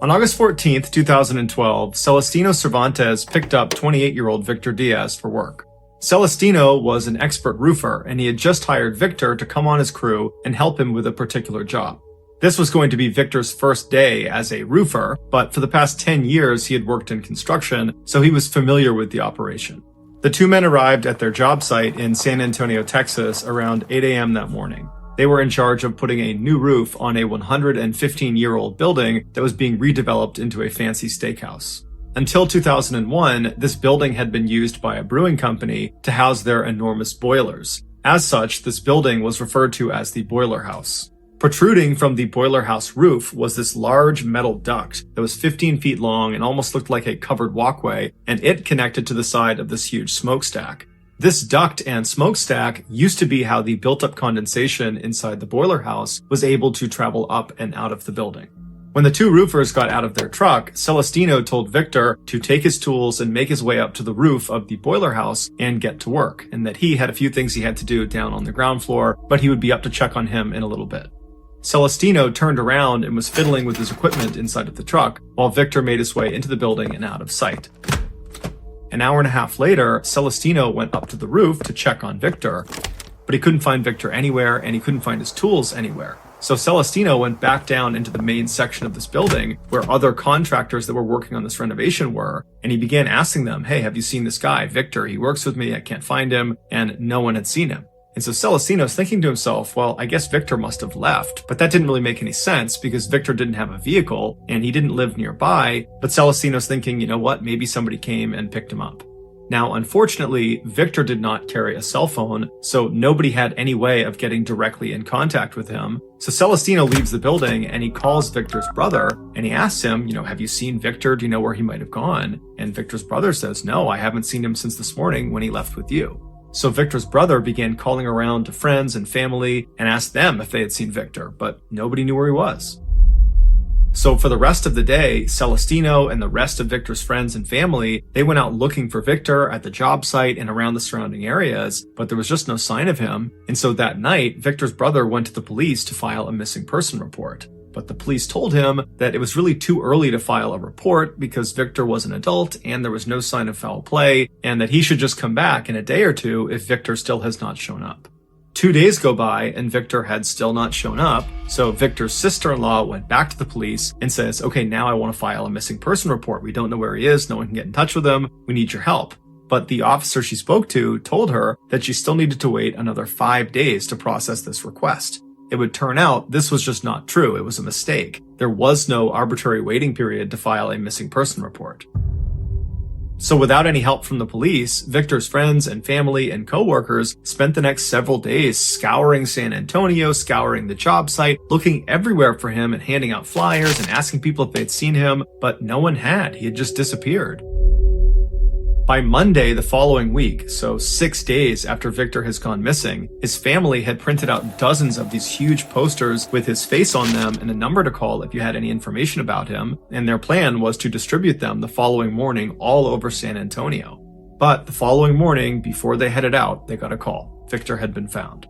On August 14th, 2012, Celestino Cervantes picked up 28-year-old Victor Diaz for work. Celestino was an expert roofer, and he had just hired Victor to come on his crew and help him with a particular job. This was going to be Victor's first day as a roofer, but for the past 10 years he had worked in construction, so he was familiar with the operation. The two men arrived at their job site in San Antonio, Texas around 8 a.m. that morning. They were in charge of putting a new roof on a 115-year-old building that was being redeveloped into a fancy steakhouse. Until 2001, this building had been used by a brewing company to house their enormous boilers. As such, this building was referred to as the boiler house. Protruding from the boiler house roof was this large metal duct that was 15 feet long and almost looked like a covered walkway, and it connected to the side of this huge smokestack. This duct and smokestack used to be how the built-up condensation inside the boiler house was able to travel up and out of the building. When the two roofers got out of their truck, Celestino told Victor to take his tools and make his way up to the roof of the boiler house and get to work, and that he had a few things he had to do down on the ground floor, but he would be up to check on him in a little bit. Celestino turned around and was fiddling with his equipment inside of the truck, while Victor made his way into the building and out of sight. An hour and a half later, Celestino went up to the roof to check on Victor, but he couldn't find Victor anywhere and he couldn't find his tools anywhere. So Celestino went back down into the main section of this building where other contractors that were working on this renovation were, and he began asking them, hey, have you seen this guy, Victor? He works with me, I can't find him, and no one had seen him. And so Celestino's thinking to himself, well, I guess Victor must have left, but that didn't really make any sense because Victor didn't have a vehicle and he didn't live nearby. But Celestino's thinking, you know what, maybe somebody came and picked him up. Now, unfortunately, Victor did not carry a cell phone, so nobody had any way of getting directly in contact with him. So Celestino leaves the building and he calls Victor's brother and he asks him, have you seen Victor? Do you know where he might have gone? And Victor's brother says, no, I haven't seen him since this morning when he left with you. So Victor's brother began calling around to friends and family and asked them if they had seen Victor, but nobody knew where he was. So for the rest of the day, Celestino and the rest of Victor's friends and family, they went out looking for Victor at the job site and around the surrounding areas, but there was just no sign of him. And so that night, Victor's brother went to the police to file a missing person report. But the police told him that it was really too early to file a report because Victor was an adult and there was no sign of foul play, and that he should just come back in a day or two if Victor still has not shown up. 2 days go by and Victor had still not shown up, so Victor's sister-in-law went back to the police and says, okay, now I want to file a missing person report. We don't know where he is, no one can get in touch with him, we need your help. But the officer she spoke to told her that she still needed to wait another 5 days to process this request. It would turn out this was just not true, it was a mistake. There was no arbitrary waiting period to file a missing person report. So without any help from the police, Victor's friends and family and coworkers spent the next several days scouring San Antonio, scouring the job site, looking everywhere for him and handing out flyers and asking people if they'd seen him, but no one had. He had just disappeared. By Monday the following week, so 6 days after Victor has gone missing, his family had printed out dozens of these huge posters with his face on them and a number to call if you had any information about him, and their plan was to distribute them the following morning all over San Antonio. But the following morning, before they headed out, they got a call. Victor had been found.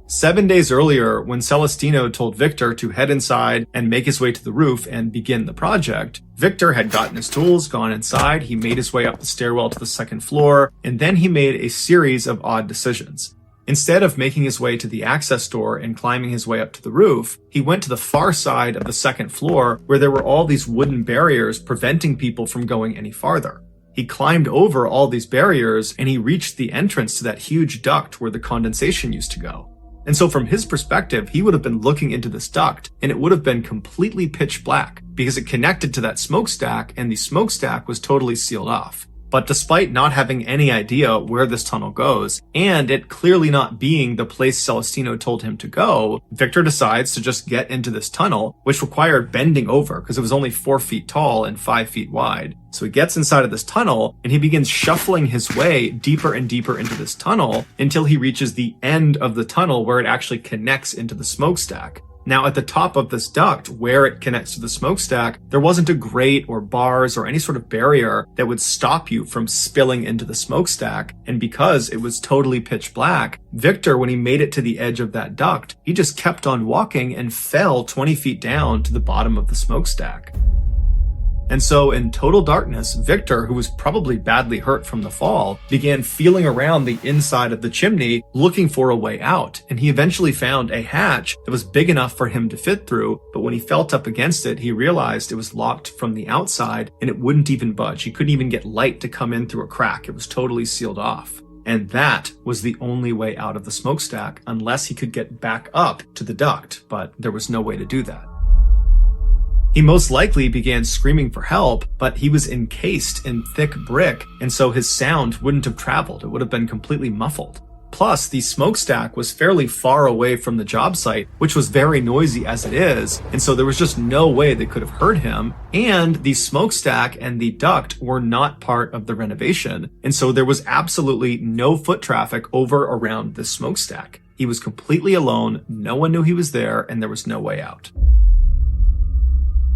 7 days earlier, when Celestino told Victor to head inside and make his way to the roof and begin the project, Victor had gotten his tools, gone inside, he made his way up the stairwell to the second floor, and then he made a series of odd decisions. Instead of making his way to the access door and climbing his way up to the roof, he went to the far side of the second floor where there were all these wooden barriers preventing people from going any farther. He climbed over all these barriers and he reached the entrance to that huge duct where the condensation used to go. And so from his perspective, he would have been looking into this duct and it would have been completely pitch black because it connected to that smokestack and the smokestack was totally sealed off. But despite not having any idea where this tunnel goes, and it clearly not being the place Celestino told him to go, Victor decides to just get into this tunnel, which required bending over because it was only 4 feet tall and 5 feet wide. So he gets inside of this tunnel and he begins shuffling his way deeper and deeper into this tunnel until he reaches the end of the tunnel where it actually connects into the smokestack. Now, at the top of this duct, where it connects to the smokestack, there wasn't a grate or bars or any sort of barrier that would stop you from spilling into the smokestack. And because it was totally pitch black, Victor, when he made it to the edge of that duct, he just kept on walking and fell 20 feet down to the bottom of the smokestack. And so in total darkness, Victor, who was probably badly hurt from the fall, began feeling around the inside of the chimney looking for a way out. And he eventually found a hatch that was big enough for him to fit through. But when he felt up against it, he realized it was locked from the outside and it wouldn't even budge. He couldn't even get light to come in through a crack. It was totally sealed off. And that was the only way out of the smokestack unless he could get back up to the duct. But there was no way to do that. He most likely began screaming for help, but he was encased in thick brick, and so his sound wouldn't have traveled. It would have been completely muffled. Plus, the smokestack was fairly far away from the job site, which was very noisy as it is, and so there was just no way they could have heard him. And the smokestack and the duct were not part of the renovation, and so there was absolutely no foot traffic over around the smokestack. He was completely alone, no one knew he was there, and there was no way out.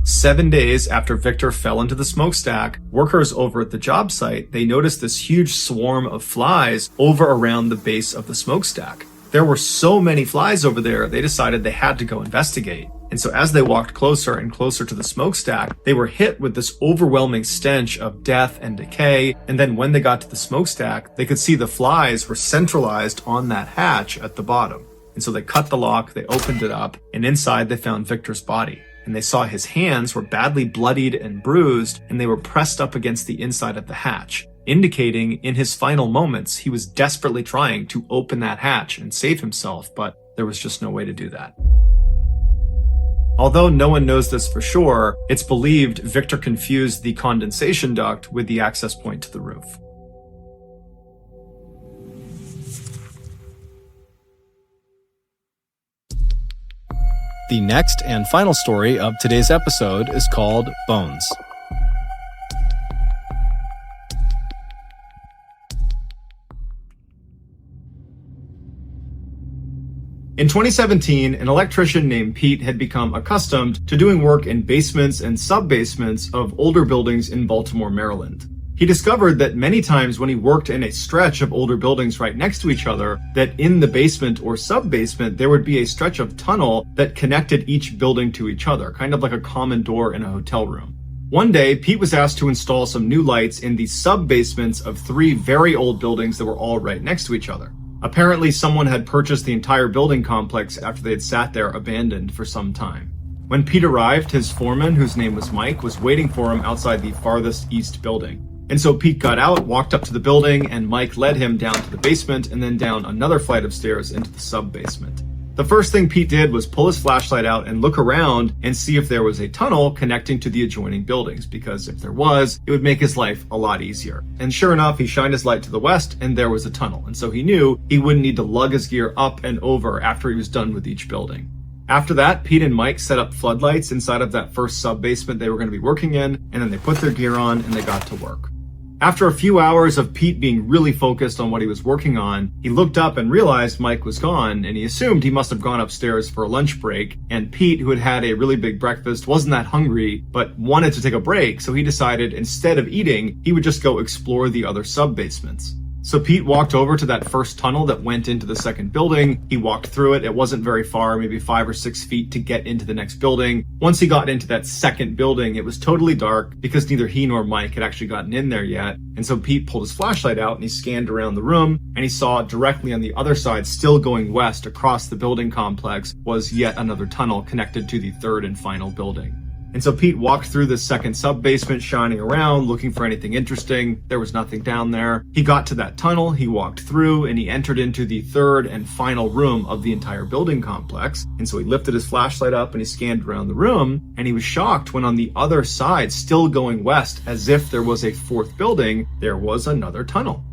7 days after Victor fell into the smokestack, workers over at the job site, they noticed this huge swarm of flies over around the base of the smokestack. There were so many flies over there, they decided they had to go investigate. And so as they walked closer and closer to the smokestack, they were hit with this overwhelming stench of death and decay. And then when they got to the smokestack, they could see the flies were centralized on that hatch at the bottom. And so they cut the lock, they opened it up, and inside they found Victor's body. And they saw his hands were badly bloodied and bruised, and they were pressed up against the inside of the hatch, indicating in his final moments he was desperately trying to open that hatch and save himself, but there was just no way to do that. Although no one knows this for sure, it's believed Victor confused the condensation duct with the access point to the roof. The next and final story of today's episode is called Bones. In 2017, an electrician named Pete had become accustomed to doing work in basements and sub-basements of older buildings in Baltimore, Maryland. He discovered that many times when he worked in a stretch of older buildings right next to each other, that in the basement or sub-basement, there would be a stretch of tunnel that connected each building to each other, kind of like a common door in a hotel room. One day, Pete was asked to install some new lights in the sub-basements of 3 very old buildings that were all right next to each other. Apparently, someone had purchased the entire building complex after they had sat there abandoned for some time. When Pete arrived, his foreman, whose name was Mike, was waiting for him outside the farthest east building. And so Pete got out, walked up to the building, and Mike led him down to the basement and then down another flight of stairs into the sub-basement. The first thing Pete did was pull his flashlight out and look around and see if there was a tunnel connecting to the adjoining buildings, because if there was, it would make his life a lot easier. And sure enough, he shined his light to the west and there was a tunnel. And so he knew he wouldn't need to lug his gear up and over after he was done with each building. After that, Pete and Mike set up floodlights inside of that first sub-basement they were going to be working in, and then they put their gear on and they got to work. After a few hours of Pete being really focused on what he was working on, he looked up and realized Mike was gone, and he assumed he must have gone upstairs for a lunch break. And Pete, who had had a really big breakfast, wasn't that hungry, but wanted to take a break, so he decided instead of eating, he would just go explore the other sub-basements. So Pete walked over to that first tunnel that went into the second building. He walked through it. It wasn't very far, maybe 5 or 6 feet to get into the next building. Once he got into that second building, it was totally dark because neither he nor Mike had actually gotten in there yet. And so Pete pulled his flashlight out and he scanned around the room, and he saw directly on the other side, still going west across the building complex, was yet another tunnel connected to the third and final building. And so Pete walked through the second sub-basement, shining around, looking for anything interesting. There was nothing down there. He got to that tunnel, he walked through, and he entered into the third and final room of the entire building complex. And so he lifted his flashlight up and he scanned around the room, and he was shocked when on the other side, still going west, as if there was a fourth building, there was another tunnel.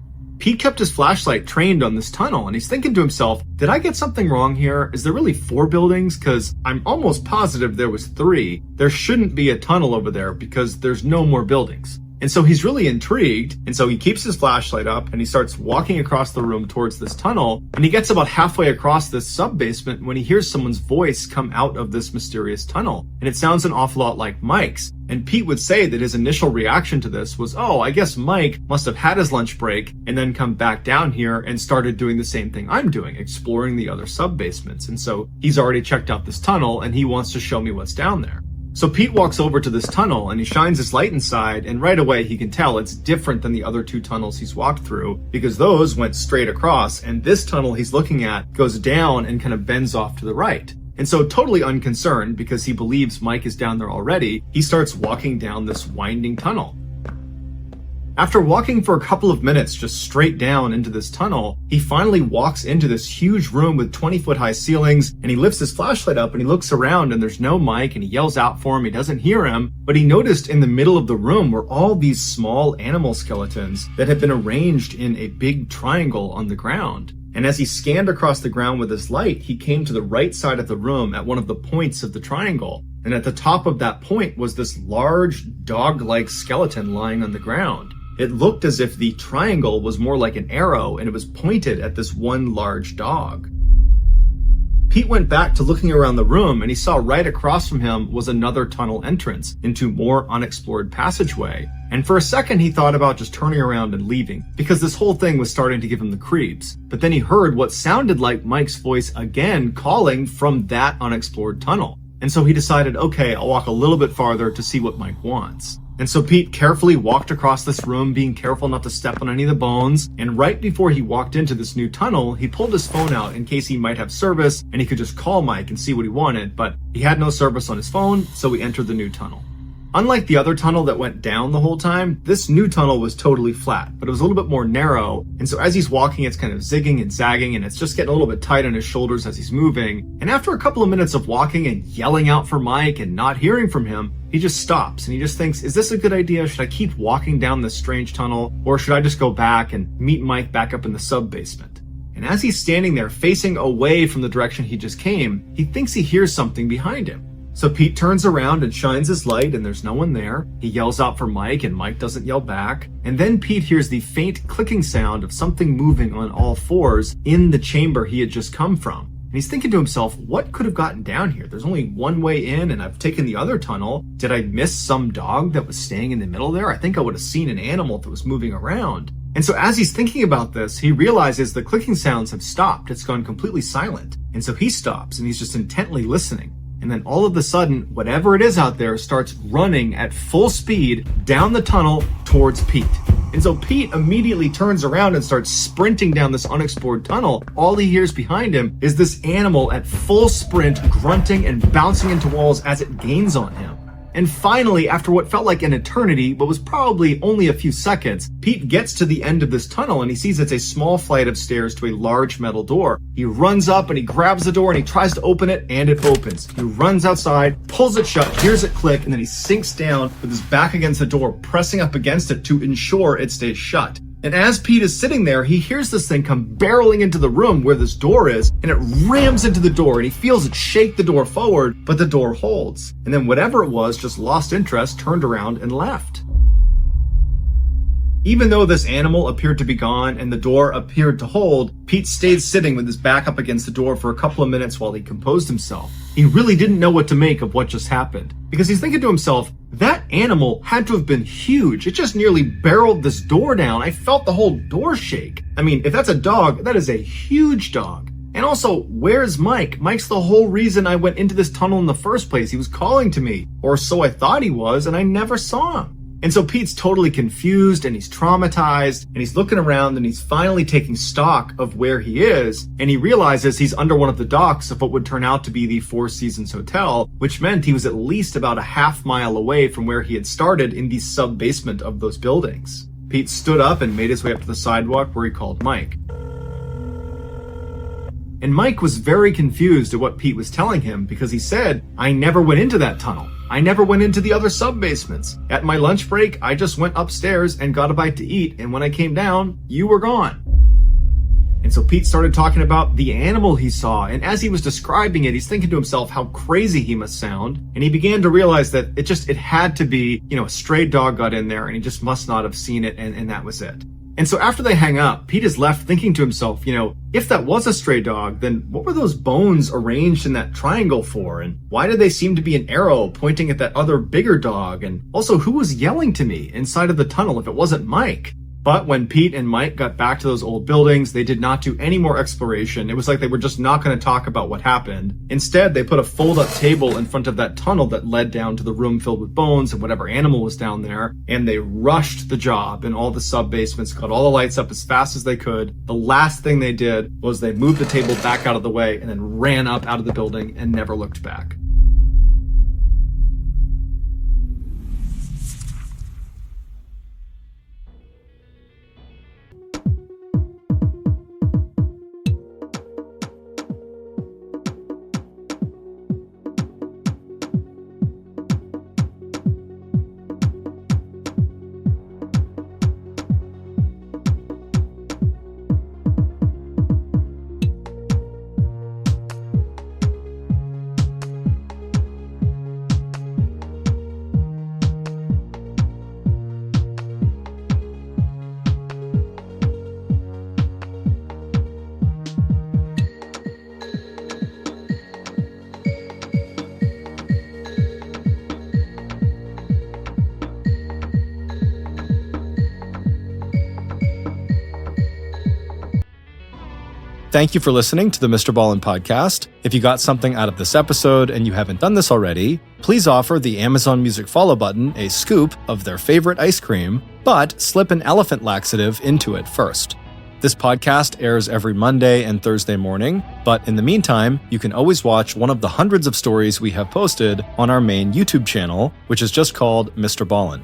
Pete kept his flashlight trained on this tunnel, and he's thinking to himself, did I get something wrong here? Is there really 4 buildings? Because I'm almost positive there was 3. There shouldn't be a tunnel over there because there's no more buildings. And so he's really intrigued, and so he keeps his flashlight up and he starts walking across the room towards this tunnel, and he gets about halfway across this sub-basement when he hears someone's voice come out of this mysterious tunnel. And it sounds an awful lot like Mike's. And Pete would say that his initial reaction to this was, oh, I guess Mike must have had his lunch break and then come back down here and started doing the same thing I'm doing, exploring the other sub-basements. And so he's already checked out this tunnel and he wants to show me what's down there. So Pete walks over to this tunnel and he shines his light inside, and right away he can tell it's different than the other 2 tunnels he's walked through, because those went straight across, and this tunnel he's looking at goes down and kind of bends off to the right. And so, totally unconcerned because he believes Mike is down there already, he starts walking down this winding tunnel. After walking for a couple of minutes just straight down into this tunnel, he finally walks into this huge room with 20-foot high ceilings, and he lifts his flashlight up and he looks around and there's no Mike, and he yells out for him. He doesn't hear him, but he noticed in the middle of the room were all these small animal skeletons that had been arranged in a big triangle on the ground. And as he scanned across the ground with his light, he came to the right side of the room at one of the points of the triangle. And at the top of that point was this large dog-like skeleton lying on the ground. It looked as if the triangle was more like an arrow, and it was pointed at this one large dog. Pete went back to looking around the room, and he saw right across from him was another tunnel entrance into more unexplored passageway. And for a second he thought about just turning around and leaving, because this whole thing was starting to give him the creeps. But then he heard what sounded like Mike's voice again calling from that unexplored tunnel. And so he decided, okay, I'll walk a little bit farther to see what Mike wants. And so Pete carefully walked across this room, being careful not to step on any of the bones. And right before he walked into this new tunnel, he pulled his phone out in case he might have service and he could just call Mike and see what he wanted. But he had no service on his phone, so he entered the new tunnel. Unlike the other tunnel that went down the whole time, this new tunnel was totally flat, but it was a little bit more narrow. And so as he's walking, it's kind of zigging and zagging, and it's just getting a little bit tight on his shoulders as he's moving. And after a couple of minutes of walking and yelling out for Mike and not hearing from him, he just stops and he just thinks, is this a good idea? Should I keep walking down this strange tunnel, or should I just go back and meet Mike back up in the sub-basement? And as he's standing there facing away from the direction he just came, he thinks he hears something behind him. So Pete turns around and shines his light, and there's no one there. He yells out for Mike, and Mike doesn't yell back. And then Pete hears the faint clicking sound of something moving on all fours in the chamber he had just come from. And he's thinking to himself, what could have gotten down here? There's only one way in, and I've taken the other tunnel. Did I miss some dog that was staying in the middle there? I think I would have seen an animal that was moving around. And so as he's thinking about this, he realizes the clicking sounds have stopped. It's gone completely silent. And so he stops, and he's just intently listening. And then all of a sudden, whatever it is out there starts running at full speed down the tunnel towards Pete. And so Pete immediately turns around and starts sprinting down this unexplored tunnel. All he hears behind him is this animal at full sprint, grunting and bouncing into walls as it gains on him. And finally, after what felt like an eternity, but was probably only a few seconds, Pete gets to the end of this tunnel and he sees it's a small flight of stairs to a large metal door. He runs up and he grabs the door and he tries to open it, and it opens. He runs outside, pulls it shut, hears it click, and then he sinks down with his back against the door, pressing up against it to ensure it stays shut. And as Pete is sitting there, he hears this thing come barreling into the room where this door is, and it rams into the door, and he feels it shake the door forward, but the door holds. And then whatever it was just lost interest, turned around, and left. Even though this animal appeared to be gone and the door appeared to hold, Pete stayed sitting with his back up against the door for a couple of minutes while he composed himself. He really didn't know what to make of what just happened, because he's thinking to himself, that animal had to have been huge. It just nearly barreled this door down. I felt the whole door shake. I mean, if that's a dog, that is a huge dog. And also, where's Mike? Mike's the whole reason I went into this tunnel in the first place. He was calling to me, or so I thought he was, and I never saw him. And so Pete's totally confused and he's traumatized and he's looking around and he's finally taking stock of where he is, and he realizes he's under one of the docks of what would turn out to be the Four Seasons Hotel, which meant he was at least about a half-mile away from where he had started in the sub-basement of those buildings. Pete stood up and made his way up to the sidewalk where he called Mike. And Mike was very confused at what Pete was telling him, because he said, I never went into that tunnel. I never went into the other sub-basements. At my lunch break, I just went upstairs and got a bite to eat, and when I came down, you were gone. And so Pete started talking about the animal he saw, and as he was describing it, he's thinking to himself how crazy he must sound, and he began to realize that it had to be, a stray dog got in there, and he just must not have seen it, and that was it. And so after they hang up, Pete is left thinking to himself, if that was a stray dog, then what were those bones arranged in that triangle for? And why did they seem to be an arrow pointing at that other bigger dog? And also, who was yelling to me inside of the tunnel if it wasn't Mike? But when Pete and Mike got back to those old buildings, they did not do any more exploration. It was like they were just not going to talk about what happened. Instead, they put a fold-up table in front of that tunnel that led down to the room filled with bones and whatever animal was down there, and they rushed the job in all the sub-basements, got all the lights up as fast as they could. The last thing they did was they moved the table back out of the way and then ran up out of the building and never looked back. Thank you for listening to the Mr. Ballin podcast. If you got something out of this episode and you haven't done this already, please offer the Amazon Music follow button a scoop of their favorite ice cream, but slip an elephant laxative into it first. This podcast airs every Monday and Thursday morning, but in the meantime, you can always watch one of the hundreds of stories we have posted on our main YouTube channel, which is just called Mr. Ballin.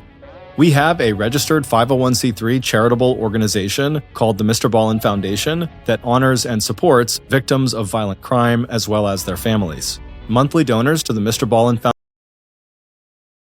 We have a registered 501c3 charitable organization called the Mr. Ballin Foundation that honors and supports victims of violent crime as well as their families. Monthly donors to the Mr. Ballin Foundation